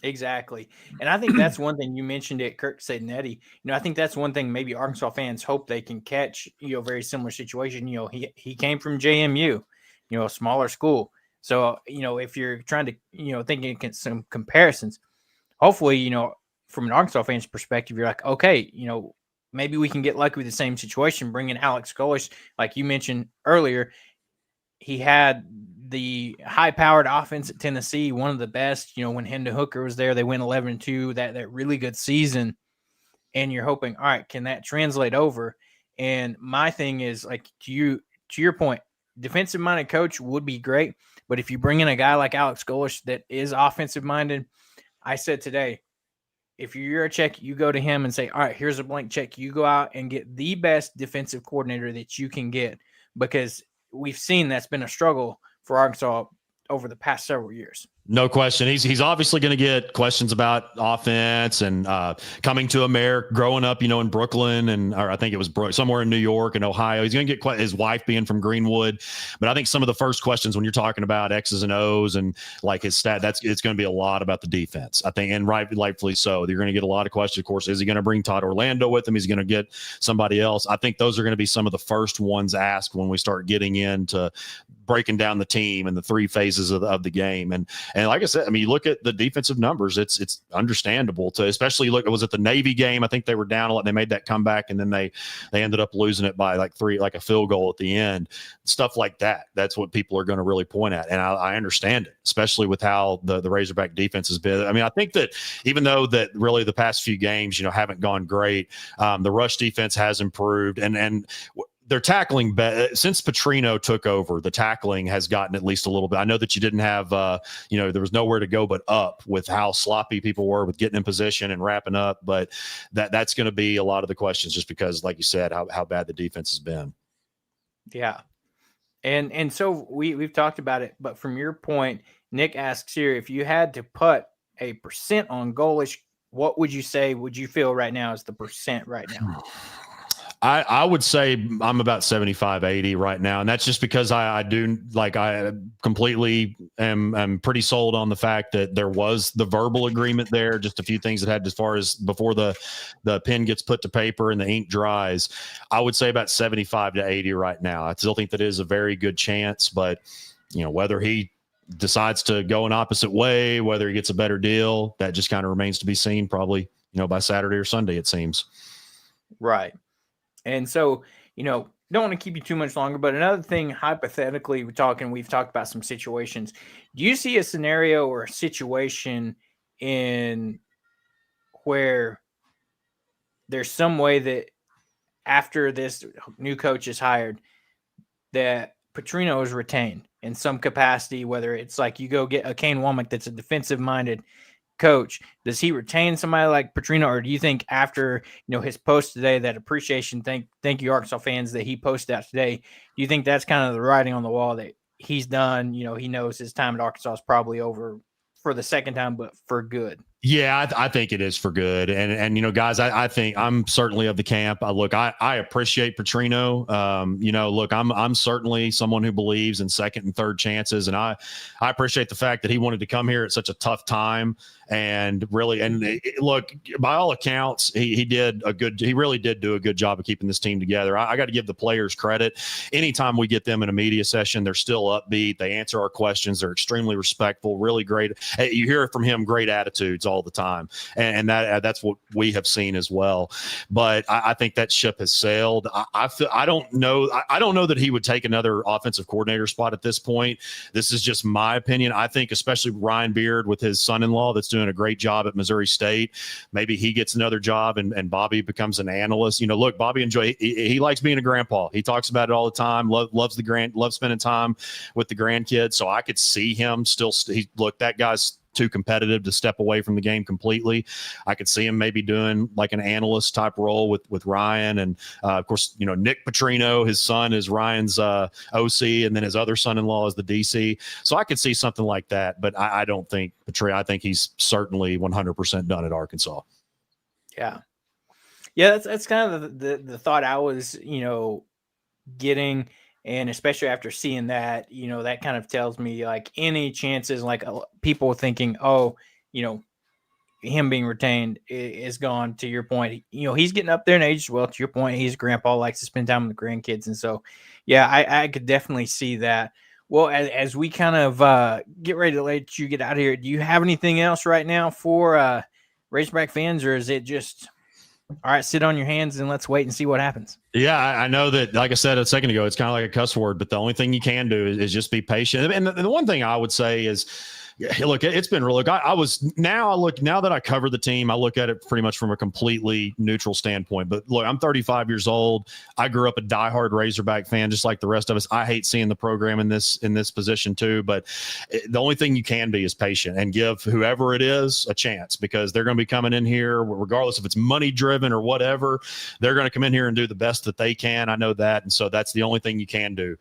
Exactly. And I think that's one thing you mentioned it, Kirk Cignetti. I think that's one thing maybe Arkansas fans hope they can catch, very similar situation. He came from JMU, a smaller school. So, if you're trying to, thinking some comparisons, hopefully, from an Arkansas fan's perspective, you're like, okay, maybe we can get lucky with the same situation, bring in Alex Golesh. Like you mentioned earlier, he had the high-powered offense at Tennessee, one of the best. When Hendon Hooker was there, they went 11-2, that really good season. And you're hoping, all right, can that translate over? And my thing is, like, to your point, defensive-minded coach would be great. But if you bring in a guy like Alex Golesh that is offensive-minded, I said today, if you're a check, you go to him and say, all right, here's a blank check. You go out and get the best defensive coordinator that you can get, because we've seen that's been a struggle for Arkansas over the past several years. No question. He's obviously going to get questions about offense and coming to America, growing up, in Brooklyn, or I think it was somewhere in New York and Ohio. He's going to get his wife being from Greenwood. But I think some of the first questions when you're talking about X's and O's and like his stat, it's going to be a lot about the defense, I think, and rightfully so. You're going to get a lot of questions. Of course, is he going to bring Todd Orlando with him? Is he going to get somebody else? I think those are going to be some of the first ones asked when we start getting into breaking down the team and the three phases of the game. And like I said, I mean, you look at the defensive numbers, it's understandable to, especially look, it was at the Navy game. I think they were down a lot. They made that comeback and then they ended up losing it by like a field goal at the end, stuff like that. That's what people are going to really point at. And I understand it, especially with how the Razorback defense has been. I mean, I think that even though that really the past few games, haven't gone great, the rush defense has improved and they're tackling since Petrino took over. The tackling has gotten at least a little bit. I know that you didn't have, there was nowhere to go but up with how sloppy people were with getting in position and wrapping up. But that's going to be a lot of the questions, just because, like you said, how bad the defense has been. Yeah, and so we've talked about it. But from your point, Nick asks here, if you had to put a percent on Golesh, what would you say? Would you feel right now is the percent right now? I would say I'm about 75-80 right now. And that's just because I completely am pretty sold on the fact that there was the verbal agreement there, just a few things that had as far as before the pen gets put to paper and the ink dries. I would say about 75-80 right now. I still think that is a very good chance, but whether he decides to go an opposite way, whether he gets a better deal, that just kind of remains to be seen, probably, by Saturday or Sunday, it seems. Right. And so, don't want to keep you too much longer, but another thing, hypothetically, we've talked about some situations. Do you see a scenario or a situation in where there's some way that after this new coach is hired, that Petrino is retained in some capacity, whether it's like you go get a Kane Womack that's a defensive-minded coach, does he retain somebody like Petrino, or do you think after his post today, that appreciation, thank you Arkansas fans, that he posted out today, do you think that's kind of the writing on the wall that he's done? He knows his time at Arkansas is probably over for the second time, but for good? Yeah, I think it is for good. And guys, I think I'm certainly of the camp. Look, I appreciate Petrino. Look, I'm certainly someone who believes in second and third chances. And I appreciate the fact that he wanted to come here at such a tough time. And really, look, by all accounts, he really did do a good job of keeping this team together. I got to give the players credit. Anytime we get them in a media session, they're still upbeat. They answer our questions. They're extremely respectful, really great. You hear from him, great attitudes all the time. And that's what we have seen as well. But I think that ship has sailed. I don't know that he would take another offensive coordinator spot at this point. This is just my opinion. I think especially Ryan Beard with his son-in-law that's doing a great job at Missouri State. Maybe he gets another job and Bobby becomes an analyst. Look, Bobby he likes being a grandpa. He talks about it all the time. Loves spending time with the grandkids. So I could see him that guy's too competitive to step away from the game completely. I could see him maybe doing like an analyst type role with Ryan. And of course, Nick Petrino, his son is Ryan's OC, and then his other son-in-law is the DC. So I could see something like that, but I don't think Petrino, I think he's certainly 100% done at Arkansas. Yeah. Yeah. That's kind of the thought I was, getting. And especially after seeing that, that kind of tells me like any chances, like people thinking, him being retained is gone. To your point, he's getting up there in age as well. To your point, he's a grandpa, likes to spend time with the grandkids. And so, yeah, I could definitely see that. Well, as we kind of get ready to let you get out of here, do you have anything else right now for Razorback fans, or is it just, all right, sit on your hands and let's wait and see what happens? Yeah, I know that, like I said a second ago, it's kind of like a cuss word, but the only thing you can do is just be patient. And the one thing I would say is, look, it's been real. Look, now that I cover the team, I look at it pretty much from a completely neutral standpoint. But look, I'm 35 years old. I grew up a diehard Razorback fan, just like the rest of us. I hate seeing the program in this position too. But the only thing you can be is patient and give whoever it is a chance, because they're going to be coming in here, regardless if it's money driven or whatever. They're going to come in here and do the best that they can. I know that, and so that's the only thing you can do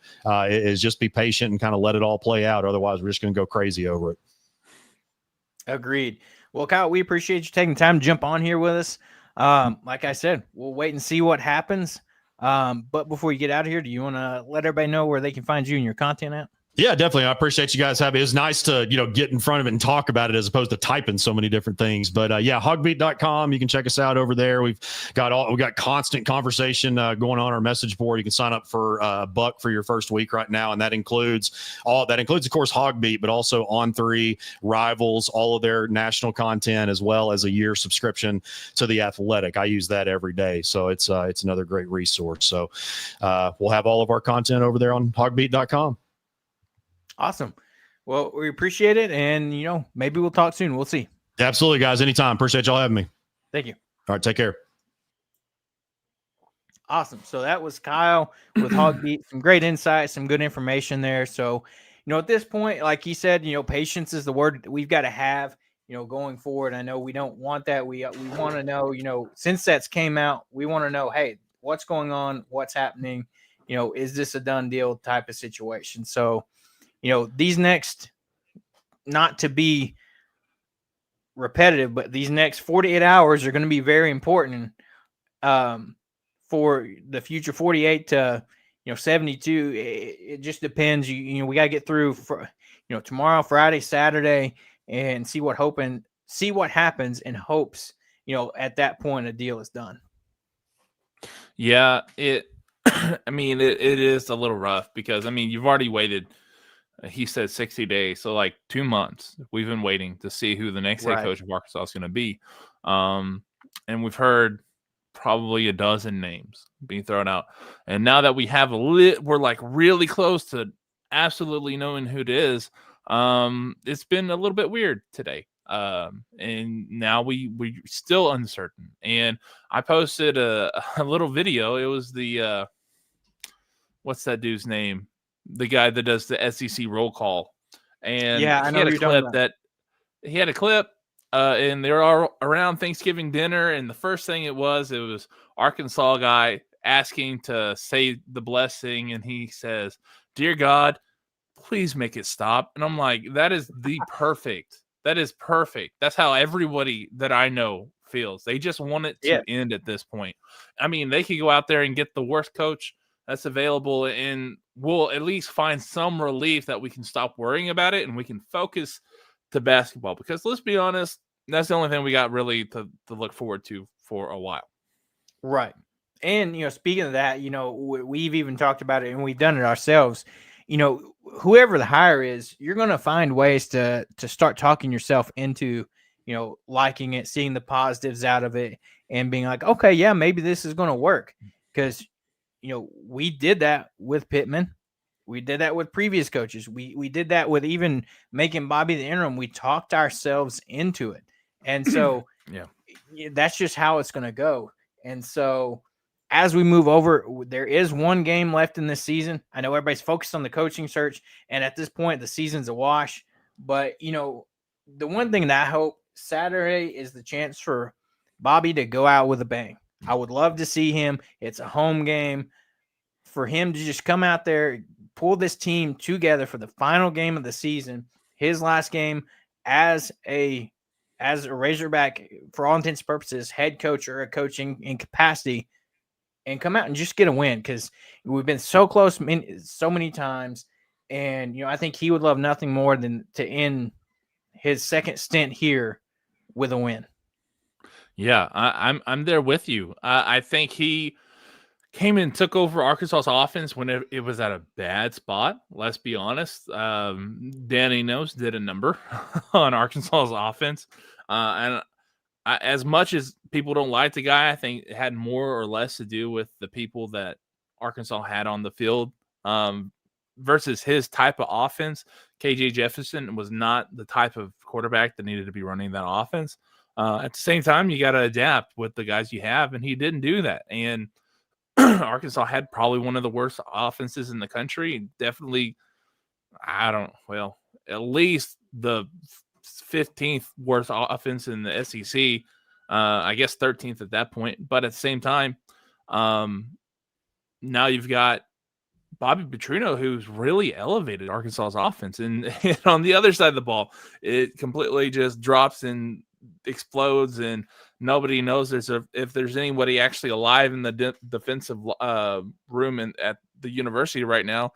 is just be patient and kind of let it all play out. Otherwise, we're just going to go crazy over it. Agreed. Well, Kyle, we appreciate you taking time to jump on here with us. Like I said, we'll wait and see what happens. But before you get out of here, do you want to let everybody know where they can find you and your content at? Yeah, definitely. I appreciate you guys having. It's nice to, get in front of it and talk about it as opposed to typing so many different things. But yeah, hogbeat.com. You can check us out over there. We've got constant conversation going on our message board. You can sign up for $1 for your first week right now, and that includes, of course, Hogbeat, but also On3, Rivals, all of their national content, as well as a year subscription to The Athletic. I use that every day, so it's another great resource. So we'll have all of our content over there on hogbeat.com. Awesome. Well, we appreciate it. And, maybe we'll talk soon. We'll see. Absolutely, guys. Anytime. Appreciate y'all having me. Thank you. All right. Take care. Awesome. So that was Kyle with Hogbeat. Some great insight, some good information there. So, at this point, like he said, patience is the word that we've got to have, going forward. I know we don't want that. We want to know, since that's came out, we want to know, hey, what's going on? What's happening? Is this a done deal type of situation? So, these next, not to be repetitive, but these next 48 hours are going to be very important for the future 48 to, 72. It just depends. We got to get through for, tomorrow, Friday, Saturday, and see what happens, and hopes, at that point a deal is done. Yeah, it is a little rough because, you've already waited He said 60 days, so like 2 months. We've been waiting to see who the next head Right. coach of Arkansas is going to be, and we've heard probably a dozen names being thrown out. And now that we have we're like really close to absolutely knowing who it is. It's been a little bit weird today. And now we're still uncertain. And I posted a little video. It was the what's that dude's name? The guy that does the SEC roll call. And Yeah, I know he who you're talking about. he had a clip, and they were all around Thanksgiving dinner. And the first thing it was Arkansas guy asking to say the blessing. And he says, "Dear God, please make it stop." And I'm like, that is perfect. That is perfect. That's how everybody that I know feels. They just want it to end at this point. I mean, they could go out there and get the worst coach that's available, and we'll at least find some relief that we can stop worrying about it and we can focus to basketball. Because let's be honest, that's the only thing we got really to look forward to for a while. Right. And, speaking of that, we've even talked about it and we've done it ourselves. Whoever the hire is, you're going to find ways to start talking yourself into, liking it, seeing the positives out of it, and being like, okay, yeah, maybe this is going to work. Because, we did that with Pittman. We did that with previous coaches. We did that with even making Bobby the interim. We talked ourselves into it. And so that's just how it's going to go. And so as we move over, there is one game left in this season. I know everybody's focused on the coaching search, and at this point, the season's a wash. But, the one thing that I hope Saturday is the chance for Bobby to go out with a bang. I would love to see him. It's a home game. For him to just come out there, pull this team together for the final game of the season, his last game as a Razorback, for all intents and purposes, head coach or a coaching in capacity, and come out and just get a win, because we've been so close so many times. And, I think he would love nothing more than to end his second stint here with a win. Yeah, I'm there with you. I think he came in and took over Arkansas's offense when it was at a bad spot. Let's be honest. Danny Knows did a number on Arkansas's offense. As much as people don't like the guy, I think it had more or less to do with the people that Arkansas had on the field versus his type of offense. KJ Jefferson was not the type of quarterback that needed to be running that offense. At the same time, you got to adapt with the guys you have, and he didn't do that. And Arkansas had probably one of the worst offenses in the country. Definitely, at least the 15th worst offense in the SEC. I guess 13th at that point. But at the same time, now you've got Bobby Petrino, who's really elevated Arkansas's offense. And on the other side of the ball, it completely just drops and explodes, and nobody knows if there's anybody actually alive in the defensive room at the university right now,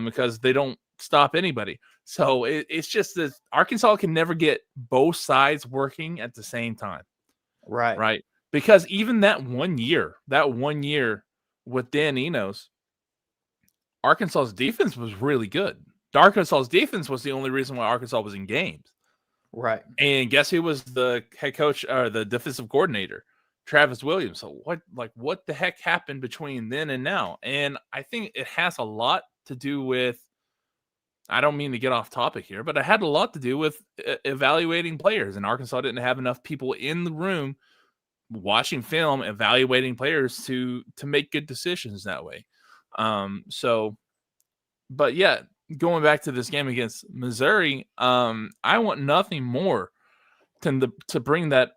because they don't stop anybody. So it's just that Arkansas can never get both sides working at the same time. Right. Because even that one year with Dan Enos, Arkansas's defense was really good. Arkansas's defense was the only reason why Arkansas was in games. Right. And guess who was the head coach or the defensive coordinator? Travis Williams. So what the heck happened between then and now? And I think it has a lot to do with, I don't mean to get off topic here, but it had a lot to do with evaluating players. And Arkansas didn't have enough people in the room watching film, evaluating players to make good decisions that way. But yeah, going back to this game against Missouri, I want nothing more to bring that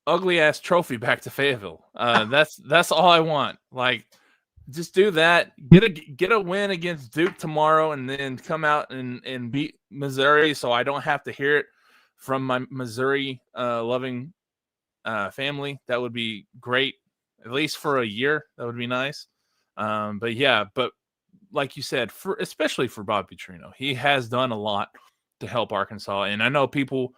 ugly ass trophy back to Fayetteville. That's all I want. Like, just do that. Get a win against Duke tomorrow, and then come out and beat Missouri, so I don't have to hear it from my Missouri loving family. That would be great, at least for a year. That would be nice. But like you said, especially for Bob Petrino, he has done a lot to help Arkansas. And I know people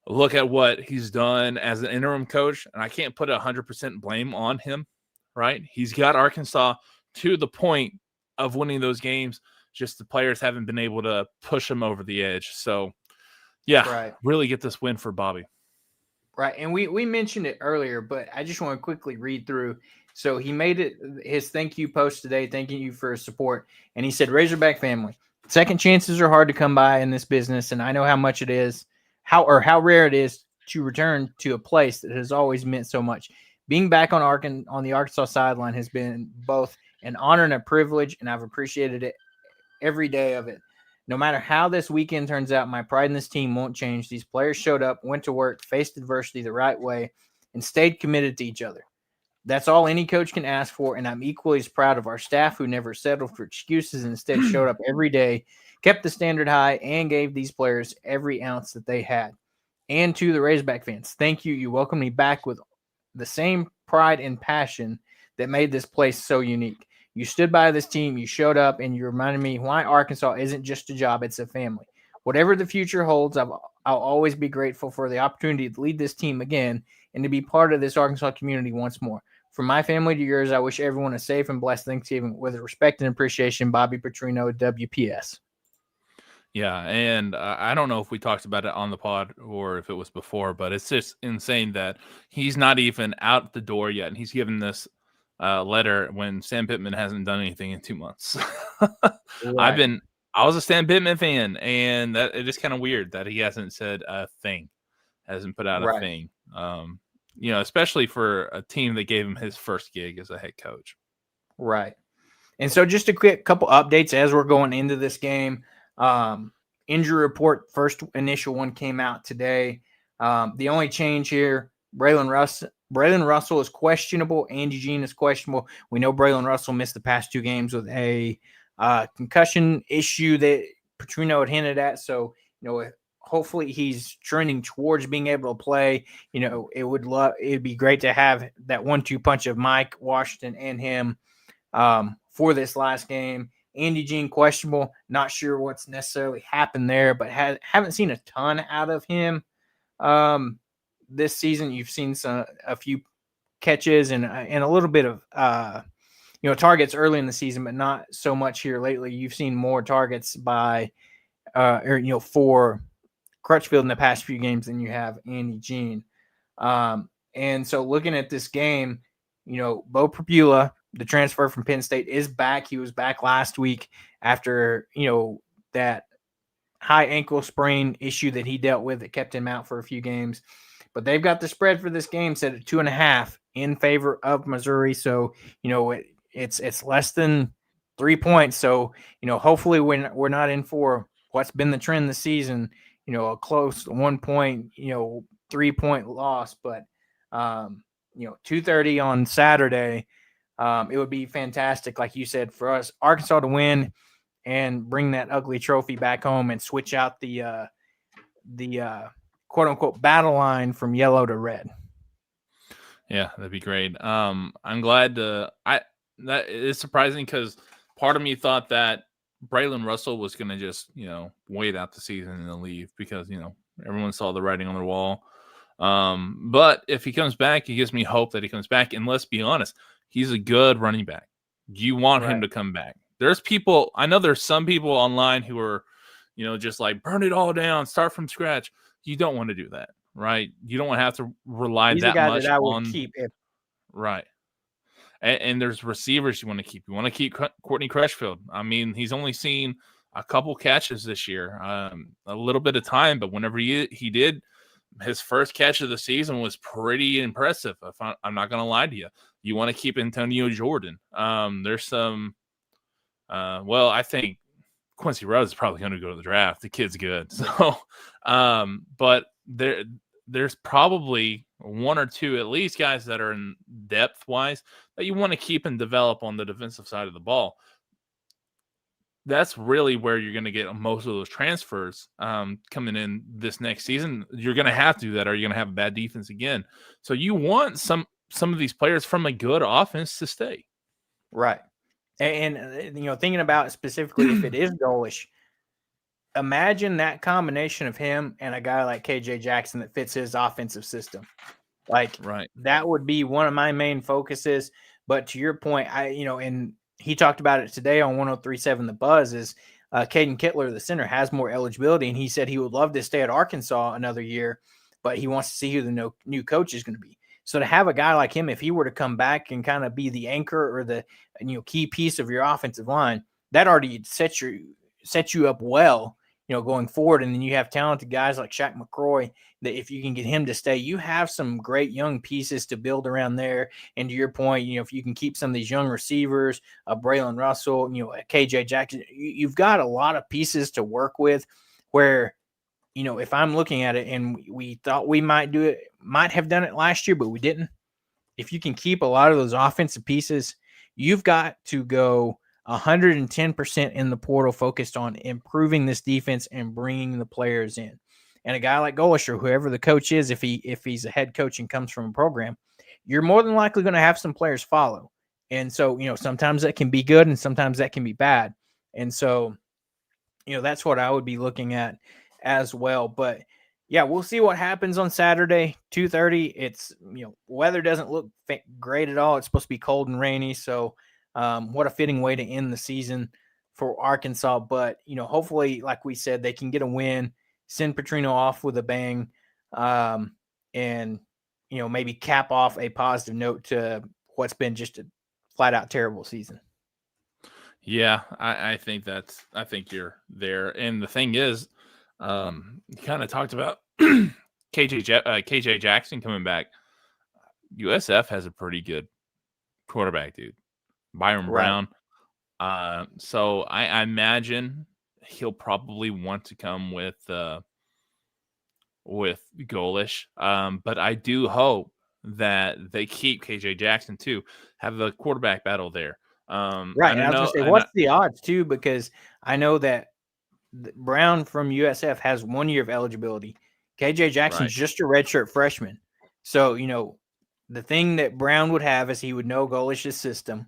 look at what he's done as an interim coach, and I can't put 100% blame on him, right? He's got Arkansas to the point of winning those games Just the players haven't been able to push him over the edge. So, yeah, Right. really get this win for Bobby. Right. And we mentioned it earlier, but I just want to quickly read through. So he made it his thank you post today, thanking you for his support. And he said, Razorback family, second chances are hard to come by in this business. And I know how much it is, how rare it is to return to a place that has always meant so much. Being back on the Arkansas sideline has been both an honor and a privilege, and I've appreciated it every day of it. No matter how this weekend turns out, my pride in this team won't change. These players showed up, went to work, faced adversity the right way, and stayed committed to each other. That's all any coach can ask for, and I'm equally as proud of our staff who never settled for excuses and instead showed up every day, kept the standard high, and gave these players every ounce that they had. And to the Razorback fans, thank you. You welcomed me back with the same pride and passion that made this place so unique. You stood by this team, you showed up, and you reminded me why Arkansas isn't just a job, it's a family. Whatever the future holds, I'll always be grateful for the opportunity to lead this team again and to be part of this Arkansas community once more. From my family to yours, I wish everyone a safe and blessed Thanksgiving with respect and appreciation. Bobby Petrino, WPS. Yeah, and I don't know if we talked about it on the pod or if it was before, but it's just insane that he's not even out the door yet, and he's given this letter when Sam Pittman hasn't done anything in 2 months. Right. I was a Sam Pittman fan, and that it is kind of weird that he hasn't said a thing, hasn't put out a thing. Especially for a team that gave him his first gig as a head coach. Right. And so just a quick couple updates as we're going into this game. Injury report, first initial one came out today. The only change here, Braylon Russell is questionable. Andy Jean is questionable. We know Braylon Russell missed the past 2 games with a concussion issue that Petrino had hinted at. So, hopefully he's trending towards being able to play. It'd be great to have that 1-2 punch of Mike Washington and him for this last game. Andy Jean questionable. Not sure what's necessarily happened there, but haven't seen a ton out of him this season. You've seen a few catches and a little bit of targets early in the season, but not so much here lately. You've seen more targets by for Crutchfield in the past few games than you have Andy Jean. And so looking at this game, Bo Prabula, the transfer from Penn State, is back. He was back last week after, that high ankle sprain issue that he dealt with that kept him out for a few games. But they've got the spread for this game set at 2.5 in favor of Missouri. So, it's less than 3 points. So, hopefully we're not in for what's been the trend this season, a close 1 point, 3 point loss. But, 2:30 on Saturday, it would be fantastic, like you said, for us, Arkansas to win and bring that ugly trophy back home and switch out the quote unquote battle line from yellow to red. Yeah, that'd be great. I'm glad that is surprising because part of me thought that Braylon Russell was going to just, wait out the season and leave because, everyone saw the writing on the wall. But if he comes back, it gives me hope that he comes back. And let's be honest, he's a good running back. You want him to come back. I know there's some people online who are, just like burn it all down, start from scratch. You don't want to do that, right? You don't want to have to rely He's that the guy much that I would on keep it. Right. And there's receivers you want to keep. You want to keep Courtney Crutchfield. I mean, he's only seen a couple catches this year, a little bit of time, but whenever he did, his first catch of the season was pretty impressive. I'm not going to lie to you. You want to keep Antonio Jordan. There's some, I think Quincy Rhodes is probably going to go to the draft. The kid's good. So, but there's probably 1 or 2 at least guys that are in depth wise that you want to keep and develop on the defensive side of the ball. That's really where you're going to get most of those transfers coming in this next season. You're going to have to do that or you're going to have a bad defense again. So you want some of these players from a good offense to stay. Right. And thinking about specifically if it is Golesh, imagine that combination of him and a guy like KJ Jackson that fits his offensive system. That would be one of my main focuses. But to your point, and he talked about it today on 103.7 The Buzz, is Caden Kittler, the center, has more eligibility, and he said he would love to stay at Arkansas another year, but he wants to see who the new coach is going to be. So to have a guy like him, if he were to come back and kind of be the anchor or the key piece of your offensive line, that already set you up well, going forward. And then you have talented guys like Shaq McCroy that if you can get him to stay, you have some great young pieces to build around there. And to your point, if you can keep some of these young receivers, Braylon Russell, KJ Jackson, you've got a lot of pieces to work with where, if I'm looking at it and we thought we might have done it last year, but we didn't. If you can keep a lot of those offensive pieces, you've got to go 110% in the portal focused on improving this defense and bringing the players in. And a guy like Golesh or whoever the coach is, if he's a head coach and comes from a program, you're more than likely going to have some players follow. And so, sometimes that can be good and sometimes that can be bad. And so, that's what I would be looking at as well. But yeah, we'll see what happens on Saturday, 2:30. It's, weather doesn't look great at all. It's supposed to be cold and rainy. So what a fitting way to end the season for Arkansas. But, hopefully, like we said, they can get a win, send Petrino off with a bang, and, maybe cap off a positive note to what's been just a flat out terrible season. Yeah, I think you're there. And the thing is, you kind of talked about KJ Jackson coming back. USF has a pretty good quarterback, dude. Byron Brown. So I imagine he'll probably want to come with Golesh. But I do hope that they keep KJ Jackson too. Have the quarterback battle there. Right. I was going to say, what's the odds too? Because I know that Brown from USF has 1 year of eligibility. KJ Jackson's just a redshirt freshman. So, the thing that Brown would have is he would know Golesh's system.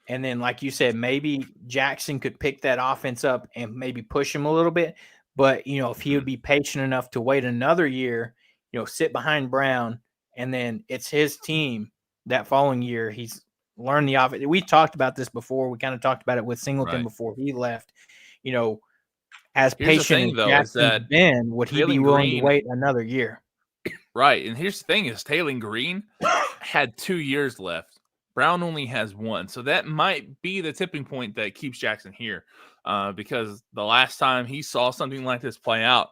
And then, like you said, maybe Jackson could pick that offense up and maybe push him a little bit. But, if he would be patient enough to wait another year, sit behind Brown, and then it's his team that following year, he's learned the offense. We talked about this before. We kind of talked about it with Singleton before he left. As patient as Jackson's been, would he be willing to wait another year? Right. And here's the thing is Taylor Green had 2 years left. Brown only has 1. So that might be the tipping point that keeps Jackson here. Because the last time he saw something like this play out,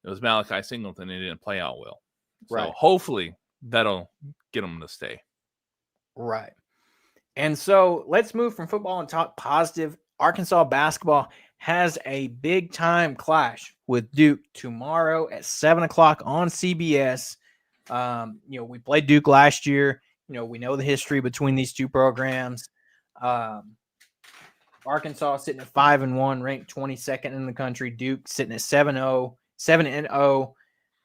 it was Malachi Singleton, and it didn't play out well. So hopefully that'll get him to stay. Right. And so let's move from football and talk positive. Arkansas basketball has a big time clash with Duke tomorrow at 7:00 on CBS. We played Duke last year. We know the history between these two programs. Arkansas sitting at 5-1, ranked 22nd in the country. Duke sitting at 7-0,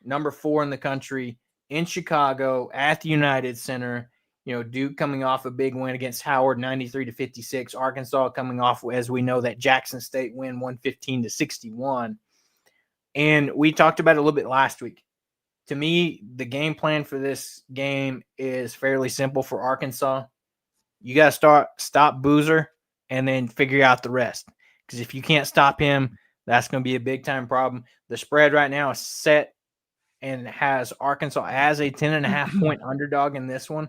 number 4 in the country in Chicago at the United Center. Duke coming off a big win against Howard, 93-56. Arkansas coming off, as we know, that Jackson State win, 115-61. And we talked about it a little bit last week. To me, the game plan for this game is fairly simple for Arkansas. You got to stop Boozer and then figure out the rest. Because if you can't stop him, that's going to be a big-time problem. The spread right now is set and has Arkansas as a 10.5-point underdog in this one.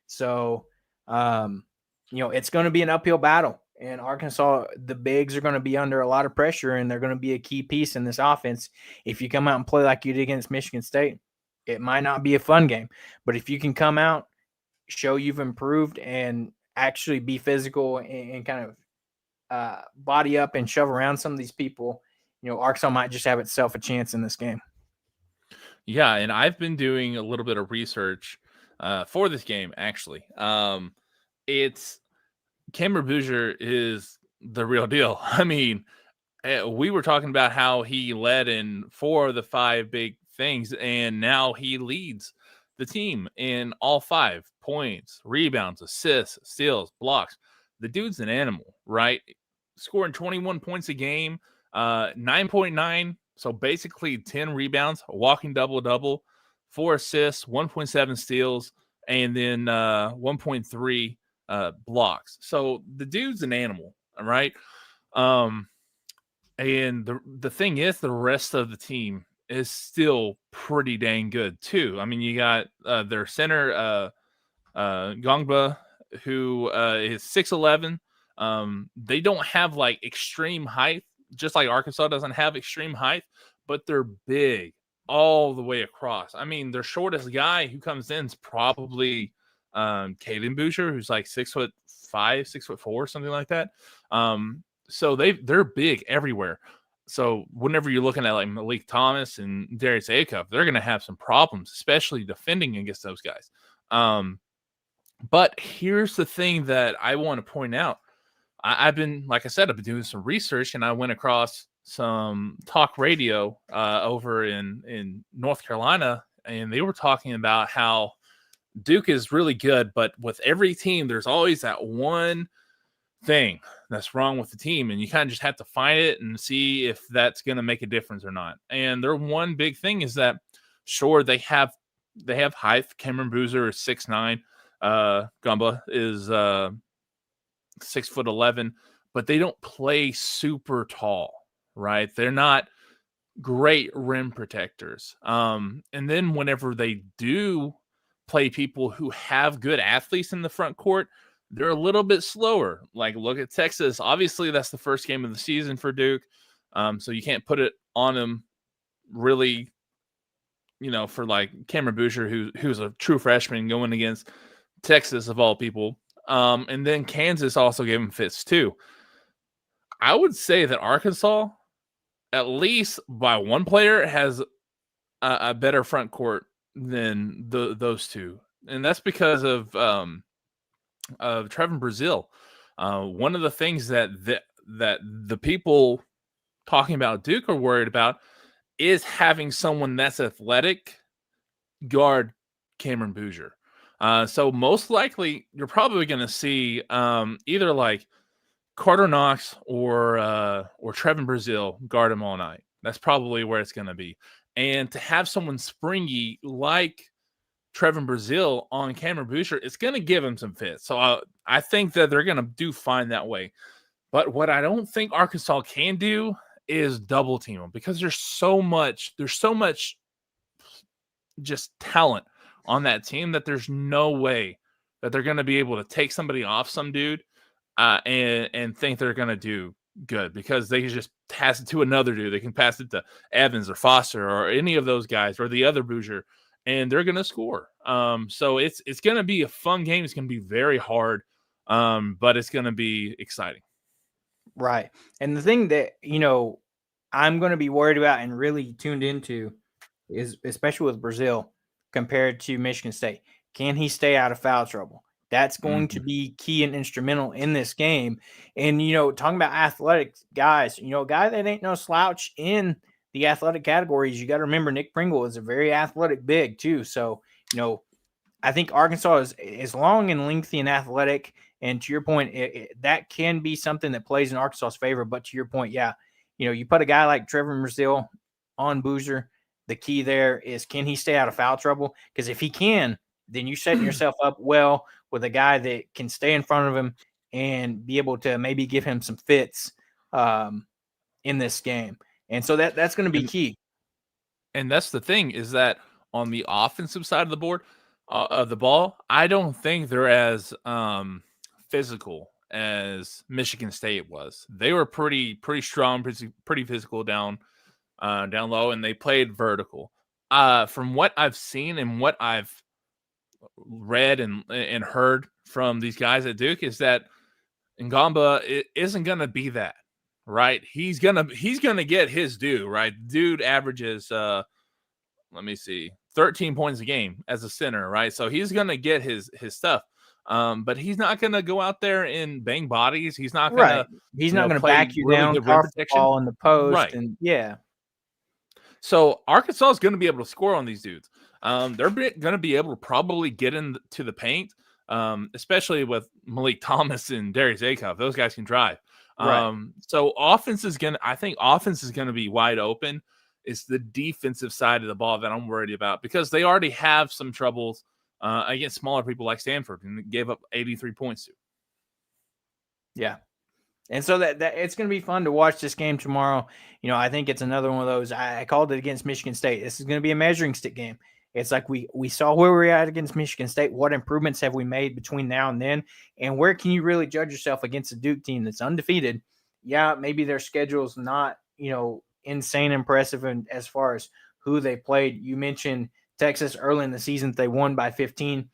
So, it's going to be an uphill battle. And Arkansas, the bigs are going to be under a lot of pressure, and they're going to be a key piece in this offense. If you come out and play like you did against Michigan State, it might not be a fun game. But if you can come out, show you've improved, and actually be physical and kind of body up and shove around some of these people, Arkansas might just have itself a chance in this game. Yeah, and I've been doing a little bit of research for this game, actually. It's Cameron Boozer is the real deal. I mean, we were talking about how he led in 4 of the 5 big things, and now he leads the team in all 5 points, rebounds, assists, steals, blocks. The dude's an animal, right? Scoring 21 points a game, 9.9. So basically 10 rebounds, a walking double-double, 4 assists, 1.7 steals, and then 1.3 blocks. So the dude's an animal, all right? And the thing is, the rest of the team is still pretty dang good too. I mean, you got their center, Gongba, who is 6'11". They don't have like extreme height, just like Arkansas doesn't have extreme height, but they're big all the way across. I mean, their shortest guy who comes in is probably Caden Boucher, who's like 6'5", 6'4", something like that. So they're big everywhere. So whenever you're looking at like Malik Thomas and Darius Acuff, they're going to have some problems, especially defending against those guys. But here's the thing that I want to point out. I've been doing some research, and I went across some talk radio over in North Carolina, and they were talking about how Duke is really good, but with every team, there's always that one thing that's wrong with the team, and you kind of just have to find it and see if that's going to make a difference or not. And their one big thing is that, sure, they have height. Cameron Boozer is 6'9". Gumba is 6'11", but they don't play super tall, right? They're not great rim protectors. And then whenever they do play people who have good athletes in the front court, they're a little bit slower. Like, look at Texas. Obviously, that's the first game of the season for Duke. So you can't put it on them really, for like Cameron Boucher, who's a true freshman going against Texas of all people. And then Kansas also gave him fits too. I would say that Arkansas, at least by one player, has a better front court than those two. And that's because of Trevin Brazil. One of the things that the people talking about Duke are worried about is having someone that's athletic guard Cameron Boucher. So most likely you're probably going to see either like Carter Knox or Trevin Brazil guard him all night. That's probably where it's going to be. And to have someone springy like Trevin Brazil on Cameron Boucher, it's going to give him some fits. So I think that they're going to find that way. But what I don't think Arkansas can do is double team them, because there's so much just talent on that team that there's no way that they're going to be able to take somebody off some dude and think they're going to do good, because they can just pass it to another dude. They can pass it to Evans or Foster or any of those guys or the other Boucher, and they're going to score. So it's going to be a fun game. It's going to be very hard, but it's going to be exciting. Right. And the thing that, I'm going to be worried about and really tuned into is, especially with Brazil compared to Michigan State, can he stay out of foul trouble? That's going to be key and instrumental in this game. And, talking about athletic guys, a guy that ain't no slouch in the athletic categories, you got to remember Nick Pringle is a very athletic big too. So, I think Arkansas is long and lengthy and athletic. And to your point, that can be something that plays in Arkansas's favor. But to your point, yeah, you put a guy like Trevor Brazil on Boozer, the key there is, can he stay out of foul trouble? Because if he can, then you're setting yourself up well with a guy that can stay in front of him and be able to maybe give him some fits in this game. And so that's going to be key. And that's the thing, is that on the offensive side of the board, of the ball, I don't think they're as physical as Michigan State was. They were pretty strong, pretty physical down low, and they played vertical. From what I've seen and what I've read and heard from these guys at Duke, is that Ngamba isn't going to be that, right? He's gonna get his due, right? Dude averages 13 points a game as a center, right? So he's gonna get his stuff. But he's not gonna go out there and bang bodies. He's not gonna He's not gonna back you down, off the ball in the post, right? And yeah. So Arkansas is going to be able to score on these dudes. They're going to be able to probably get into the paint, especially with Malik Thomas and Darius Acuff. Those guys can drive. Right. So I think offense is going to be wide open. It's the defensive side of the ball that I'm worried about, because they already have some troubles against smaller people like Stanford, and gave up 83 points to. Yeah. And so that it's going to be fun to watch this game tomorrow. I think it's another one of those. I called it against Michigan State. This is going to be a measuring stick game. It's like we saw where we're at against Michigan State. What improvements have we made between now and then? And where can you really judge yourself against a Duke team that's undefeated? Yeah, maybe their schedule's not, insane impressive as far as who they played. You mentioned Texas early in the season, they won by 15.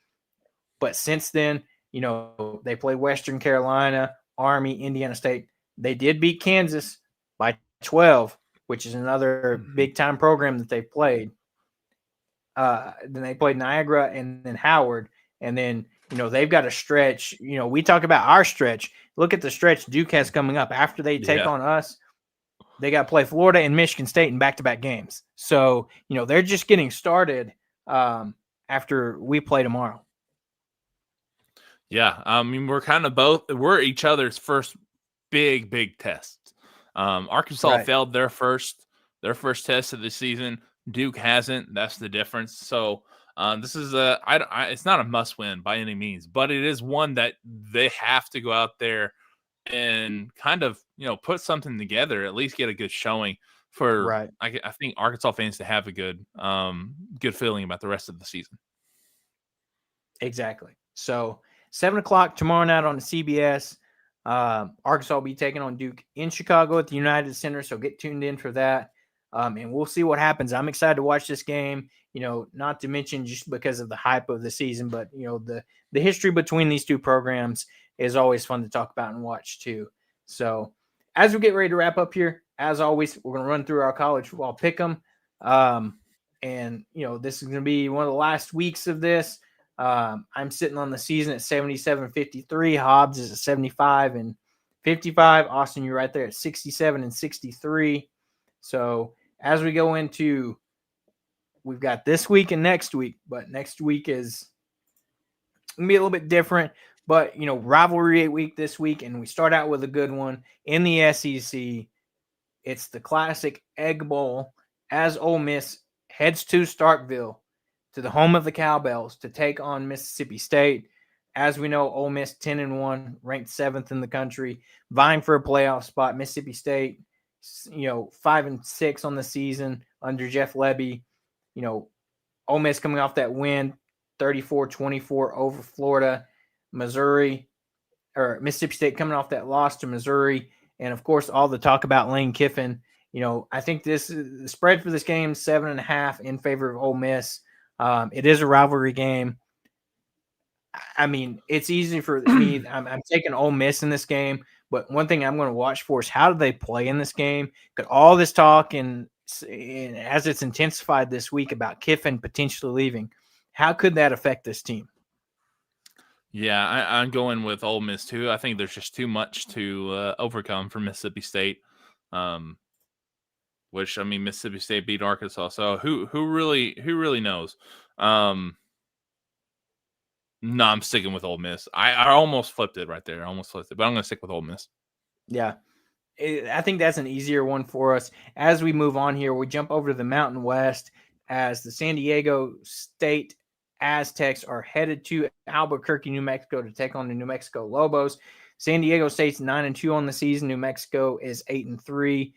But since then, they played Western Carolina, Army, Indiana State. They did beat Kansas by 12, which is another big-time program that they played. Then they played Niagara and then Howard. And then, they've got a stretch. We talk about our stretch. Look at the stretch Duke has coming up. After they take on us, they got to play Florida and Michigan State in back-to-back games. So, they're just getting started after we play tomorrow. Yeah, I mean, we're each other's first big test. Arkansas failed their first test of the season. Duke hasn't. That's the difference. So this is it's not a must win by any means, but it is one that they have to go out there and kind of put something together, at least get a good showing for. I think Arkansas fans to have a good feeling about the rest of the season. Exactly. So 7:00 tomorrow night on the CBS. Arkansas will be taking on Duke in Chicago at the United Center, so get tuned in for that. And we'll see what happens. I'm excited to watch this game, not to mention just because of the hype of the season, but, the history between these two programs is always fun to talk about and watch too. So as we get ready to wrap up here, as always, we're going to run through our college football pick'em. And, this is going to be one of the last weeks of this. I'm sitting on the season at 77-53. Hobbs is at 75-55. Austin, you're right there at 67-63. So as we go into, we've got this week and next week, but next week is going to be a little bit different. But, rivalry week this week, and we start out with a good one in the SEC. It's the classic Egg Bowl as Ole Miss heads to Starkville, to the home of the Cowbells, to take on Mississippi State. As we know, Ole Miss 10-1, ranked 7th in the country, vying for a playoff spot. Mississippi State, 5-6 on the season under Jeff Lebby. Ole Miss coming off that win, 34-24 over Florida. Mississippi State coming off that loss to Missouri. And, of course, all the talk about Lane Kiffin. I think the spread for this game, 7.5 in favor of Ole Miss. It is a rivalry game. I mean, it's easy for me. I'm taking Ole Miss in this game, but one thing I'm going to watch for is how do they play in this game? Because all this talk and as it's intensified this week about Kiffin potentially leaving, how could that affect this team? Yeah, I'm going with Ole Miss too. I think there's just too much to overcome for Mississippi State. Which, I mean, Mississippi State beat Arkansas, so who really knows? No, I'm sticking with Ole Miss. I almost flipped it right there. But I'm going to stick with Ole Miss. Yeah, I think that's an easier one for us. As we move on here, we jump over to the Mountain West as the San Diego State Aztecs are headed to Albuquerque, New Mexico to take on the New Mexico Lobos. San Diego State's 9-2 on the season. New Mexico is 8-3.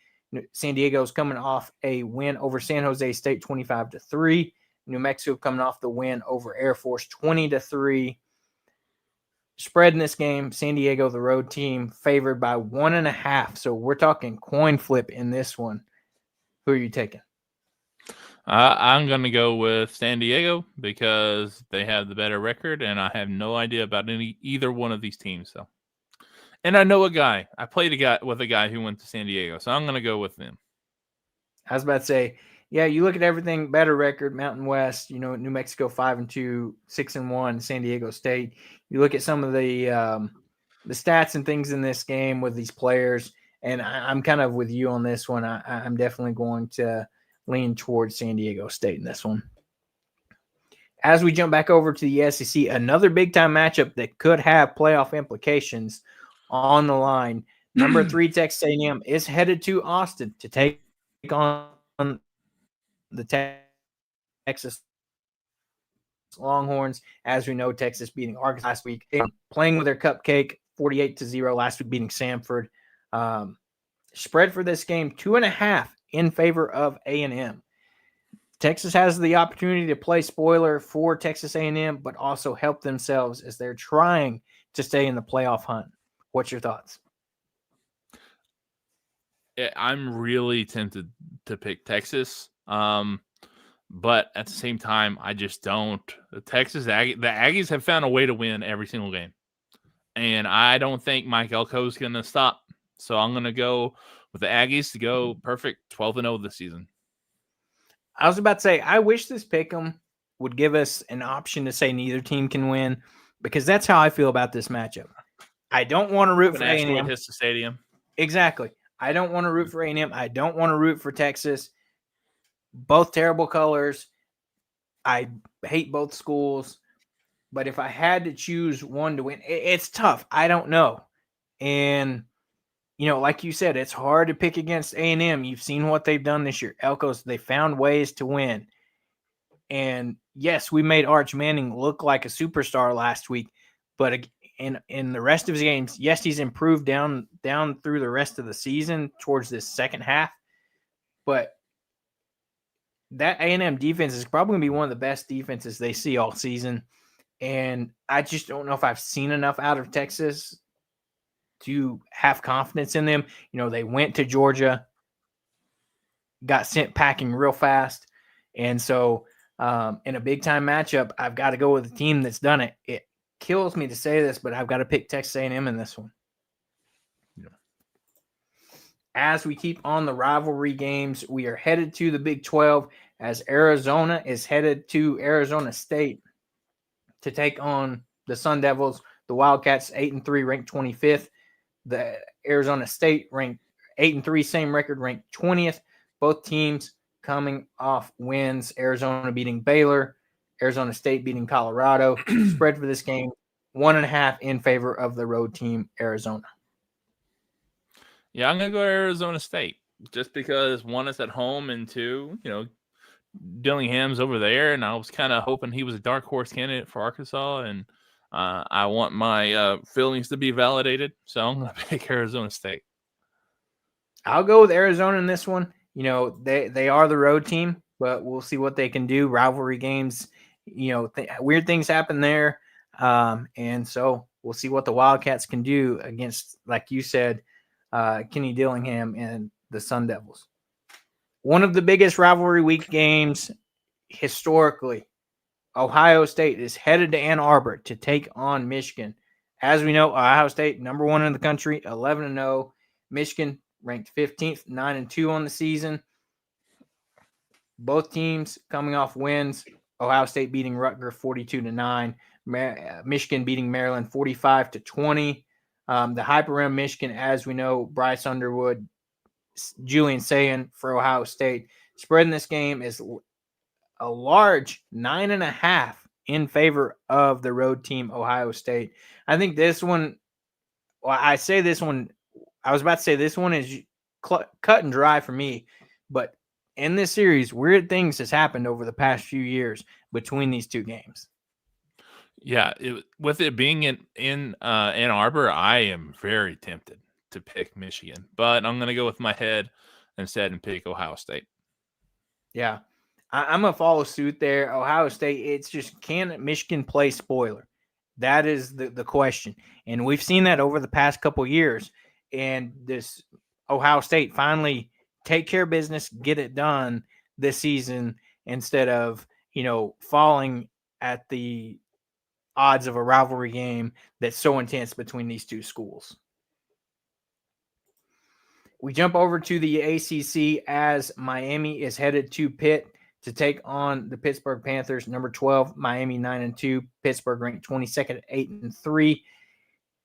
San Diego's coming off a win over San Jose State 25-3. New Mexico coming off the win over Air Force 20-3. Spread in this game, San Diego, the road team, favored by 1.5. So we're talking coin flip in this one. Who are you taking? I'm going to go with San Diego because they have the better record, and I have no idea about either one of these teams. So, and I know a guy. I played with a guy who went to San Diego, so I'm going to go with them. I was about to say, yeah, you look at everything, better record, Mountain West, New Mexico 5-2, 6-1, San Diego State. You look at some of the stats and things in this game with these players, and I'm kind of with you on this one. I'm definitely going to lean towards San Diego State in this one. As we jump back over to the SEC, another big-time matchup that could have playoff implications on the line. Number 3 Texas A&M is headed to Austin to take on the Texas Longhorns. As we know, Texas beating Arkansas last week, playing with their cupcake, 48-0 last week, beating Samford. Spread for this game, 2.5 in favor of A&M. Texas has the opportunity to play spoiler for Texas A&M, but also help themselves as they're trying to stay in the playoff hunt. What's your thoughts? Yeah, I'm really tempted to pick Texas. But at the same time, I just don't. The Aggies have found a way to win every single game. And I don't think Mike Elko is going to stop. So I'm going to go with the Aggies to go perfect 12-0 this season. I was about to say, I wish this pick'em would give us an option to say neither team can win, because that's how I feel about this matchup. I don't want to root for A&M. Hits the stadium. Exactly. I don't want to root for A&M. I don't want to root for Texas. Both terrible colors. I hate both schools. But if I had to choose one to win, it's tough. I don't know. And, like you said, it's hard to pick against A&M. You've seen what they've done this year. Elko's, they found ways to win. And, yes, we made Arch Manning look like a superstar last week. But in the rest of his games, yes, he's improved down through the rest of the season towards this second half. But that A&M defense is probably going to be one of the best defenses they see all season. And I just don't know if I've seen enough out of Texas to have confidence in them. They went to Georgia, got sent packing real fast. And so in a big-time matchup, I've got to go with a team that's done it. It kills me to say this, but I've got to pick Texas A&M in this one. Yeah. As we keep on the rivalry games, we are headed to the Big 12 as Arizona is headed to Arizona State to take on the Sun Devils. The Wildcats 8-3, ranked 25th. The Arizona State ranked 8-3, same record, ranked 20th. Both teams coming off wins. Arizona beating Baylor, Arizona State beating Colorado. Spread for this game, 1.5 in favor of the road team, Arizona. Yeah, I'm going to go to Arizona State just because, one, is at home, and two, Dillingham's over there, and I was kind of hoping he was a dark horse candidate for Arkansas, and I want my feelings to be validated, so I'm going to pick Arizona State. I'll go with Arizona in this one. They are the road team, but we'll see what they can do. Rivalry games, weird things happen there, and so we'll see what the Wildcats can do against, like you said, Kenny Dillingham and the Sun Devils. One of the biggest rivalry week games historically, Ohio State is headed to Ann Arbor to take on Michigan. As we know, Ohio State, number 1 in the country, 11-0. Michigan ranked 15th, 9-2 on the season. Both teams coming off wins. Ohio State beating Rutgers 42-9. Michigan beating Maryland 45-20. The hype around Michigan, as we know, Bryce Underwood, Julian Sayin for Ohio State. Spreading this game is a large 9.5 in favor of the road team, Ohio State. I think this one, I was about to say this one is cut and dry for me, but in this series, weird things has happened over the past few years between these two games. Yeah, with it being in Ann Arbor, I am very tempted to pick Michigan, but I'm going to go with my head instead and pick Ohio State. Yeah, I'm going to follow suit there. Ohio State, it's just, can Michigan play spoiler? That is the question. And we've seen that over the past couple of years. And this Ohio State finally take care of business, get it done this season instead of, falling at the odds of a rivalry game that's so intense between these two schools. We jump over to the ACC as Miami is headed to Pitt to take on the Pittsburgh Panthers, number 12, Miami 9-2, Pittsburgh ranked 22nd at 8-3.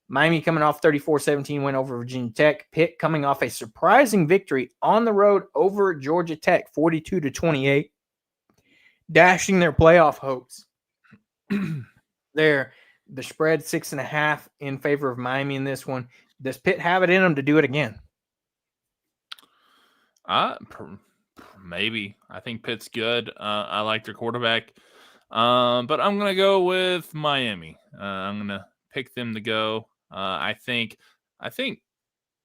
Miami coming off 34-17 win over Virginia Tech. Pitt coming off a surprising victory on the road over Georgia Tech, 42-28, dashing their playoff hopes. The spread 6.5 in favor of Miami in this one. Does Pitt have it in them to do it again? Maybe. I think Pitt's good. I like their quarterback. But I'm gonna go with Miami. I'm gonna pick them to go. I think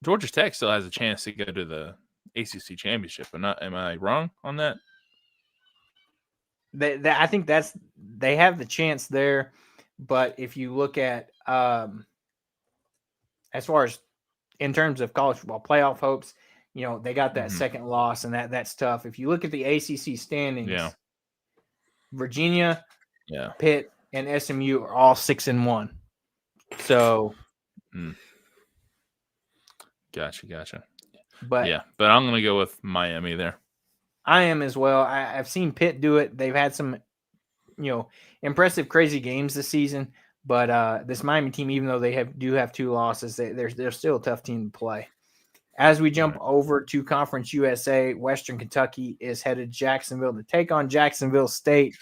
Georgia Tech still has a chance to go to the ACC championship. Am I wrong on that? I think they have the chance there, but if you look at as far as in terms of college football playoff hopes, they got that second loss, and that's tough. If you look at the ACC standings, Virginia, Pitt, and SMU are all 6-1. So, Gotcha. But I'm gonna go with Miami there. I am as well. I've seen Pitt do it. They've had some, impressive, crazy games this season. But this Miami team, even though they do have 2 losses, they're still a tough team to play. As we jump over to Conference USA, Western Kentucky is headed to Jacksonville to take on Jacksonville State.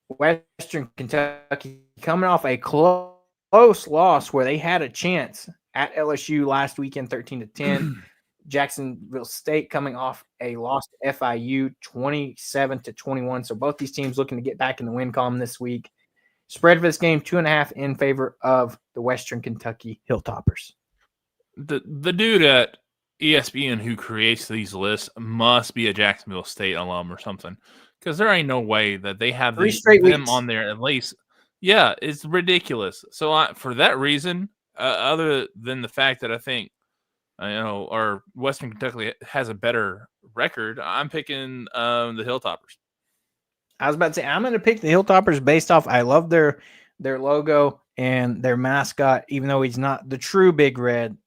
Western Kentucky coming off a close loss where they had a chance at LSU last weekend, 13-10. Jacksonville State coming off a loss to FIU, 27-21. So both these teams looking to get back in the win column this week. Spread for this game, 2.5 in favor of the Western Kentucky Hilltoppers. The dude at ESPN who creates these lists must be a Jacksonville State alum or something, because there ain't no way that they have them weeks on there at least. Yeah, it's ridiculous. So for that reason, other than the fact that I think our Western Kentucky has a better record, I'm picking the Hilltoppers. I was about to say I'm going to pick the Hilltoppers based off. I love their logo and their mascot, even though he's not the true Big Red.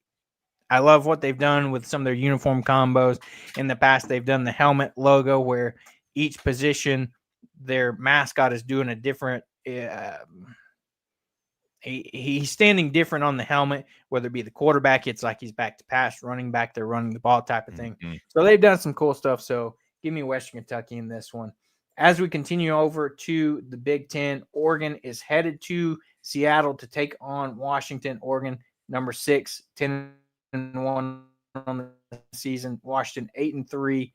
I love what they've done with some of their uniform combos. In the past, they've done the helmet logo where each position, their mascot is doing a different. He's standing different on the helmet, whether it be the quarterback, it's like he's back to pass, running back, they're running the ball type of thing. So they've done some cool stuff. So give me Western Kentucky in this one. As we continue over to the Big Ten, Oregon is headed to Seattle to take on Washington. Oregon, number 6, 10-1 on the season. Washington, 8-3.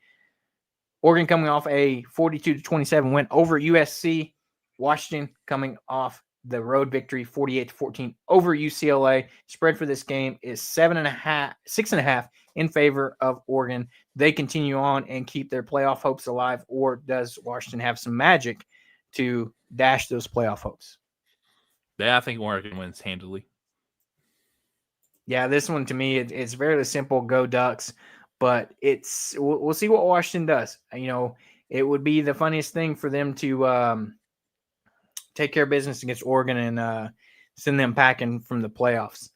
Oregon coming off a 42-27 win over USC. Washington coming off the road victory, 48-14 over UCLA. Spread for this game is 6.5 in favor of Oregon. They continue on and keep their playoff hopes alive, or does Washington have some magic to dash those playoff hopes? Yeah, I think Oregon wins handily. Yeah, this one to me, it's very simple. Go Ducks, but we'll see what Washington does. It would be the funniest thing for them to take care of business against Oregon and send them packing from the playoffs.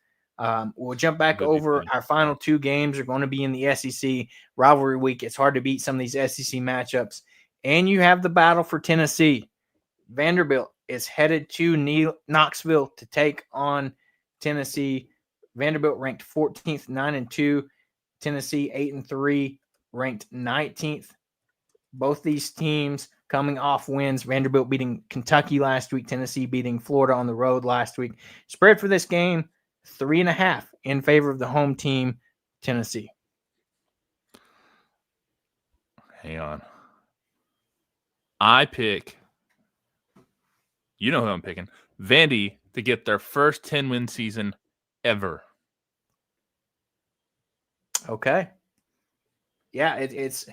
We'll jump back over. Our final 2 games are going to be in the SEC rivalry week. It's hard to beat some of these SEC matchups. And you have the battle for Tennessee. Vanderbilt is headed to Knoxville to take on Tennessee. Vanderbilt ranked 14th, 9-2. Tennessee 8-3, ranked 19th. Both these teams coming off wins. Vanderbilt beating Kentucky last week. Tennessee beating Florida on the road last week. Spread for this game, 3.5 in favor of the home team, Tennessee. Hang on. I pick, who I'm picking, Vandy to get their first 10-win season ever. Okay. Yeah, it's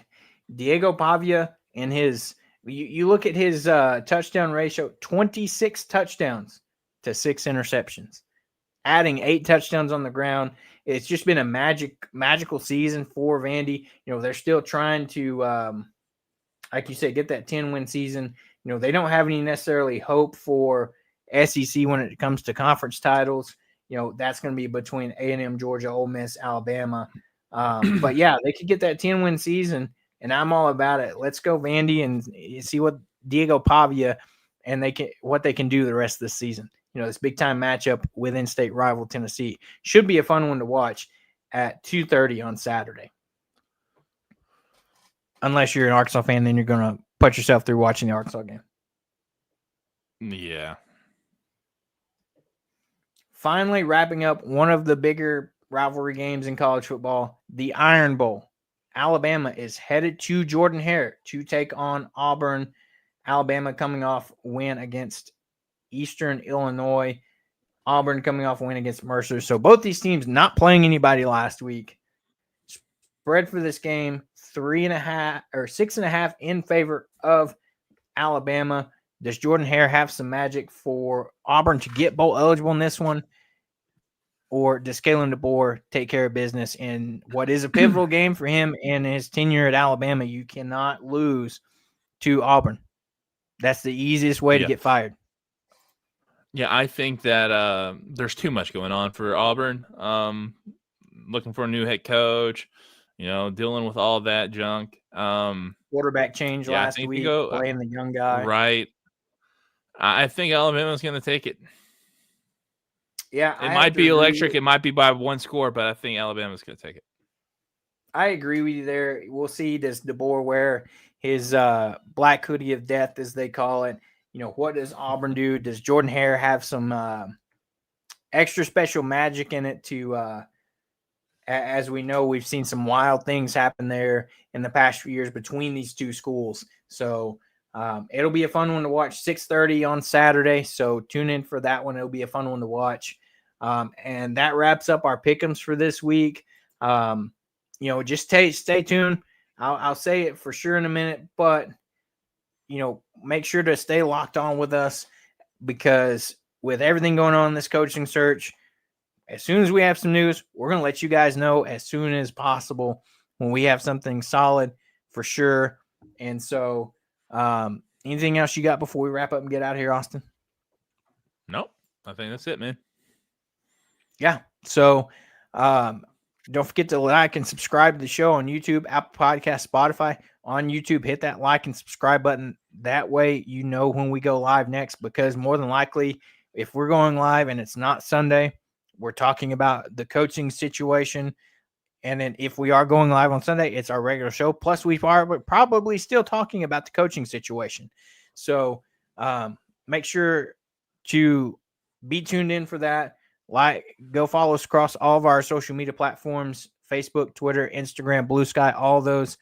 Diego Pavia and his you look at his touchdown ratio, 26 touchdowns to 6 interceptions, adding 8 touchdowns on the ground. It's just been a magical season for Vandy. They're still trying to, like you said, get that 10-win season. They don't have any necessarily hope for SEC when it comes to conference titles. That's going to be between A&M, Georgia, Ole Miss, Alabama. But yeah, they could get that 10-win season, and I'm all about it. Let's go Vandy and see what Diego Pavia and what they can do the rest of the season. This big time matchup with in-state rival Tennessee should be a fun one to watch at 2:30 on Saturday. Unless you're an Arkansas fan, then you're going to put yourself through watching the Arkansas game. Yeah. Finally, wrapping up one of the bigger rivalry games in college football, the Iron Bowl. Alabama is headed to Jordan-Hare to take on Auburn. Alabama coming off win against Eastern Illinois. Auburn coming off a win against Mercer. So both these teams not playing anybody last week. Spread for this game, 3.5 or 6.5 in favor of Alabama. Does Jordan Hare have some magic for Auburn to get bowl eligible in this one? Or does Kalen DeBoer take care of business in what is a pivotal game for him and his tenure at Alabama? You cannot lose to Auburn. That's the easiest way to get fired. Yeah, I think that there's too much going on for Auburn. Looking for a new head coach, dealing with all that junk. Quarterback change last week, playing the young guy. Right. I think Alabama's going to take it. Yeah, it might be electric. It might be by one score, but I think Alabama's going to take it. I agree with you there. We'll see. Does DeBoer wear his black hoodie of death, as they call it? What does Auburn do? Does Jordan Hare have some extra special magic in it to as we know, we've seen some wild things happen there in the past few years between these two schools. So it'll be a fun one to watch. 6:30 on Saturday. So tune in for that one. It'll be a fun one to watch. And that wraps up our pick'ems for this week. Just stay tuned. I'll say it for sure in a minute, but make sure to stay locked on with us, because with everything going on in this coaching search, as soon as we have some news, we're going to let you guys know as soon as possible when we have something solid for sure. And so anything else you got before we wrap up and get out of here, Austin? Nope. I think that's it, man. Yeah. So don't forget to like and subscribe to the show on YouTube, Apple Podcasts, Spotify. On YouTube, hit that like and subscribe button. That way you know when we go live next, because more than likely, if we're going live and it's not Sunday, we're talking about the coaching situation. And then if we are going live on Sunday, it's our regular show. Plus, we are probably still talking about the coaching situation. So make sure to be tuned in for that. Go follow us across all of our social media platforms, Facebook, Twitter, Instagram, Blue Sky, all those,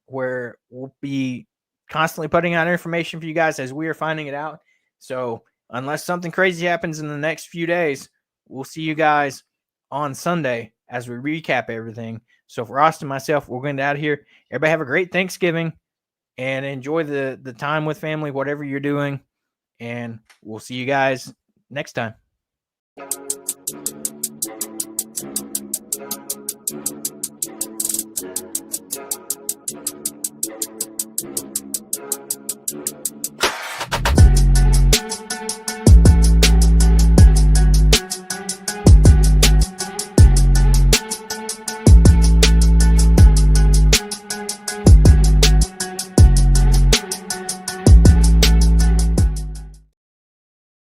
where we'll be constantly putting out information for you guys as we are finding it out. So unless something crazy happens in the next few days, we'll see you guys on Sunday as we recap everything. So for Austin and myself, we're going to get out of here. Everybody have a great Thanksgiving and enjoy the time with family, whatever you're doing. And we'll see you guys next time.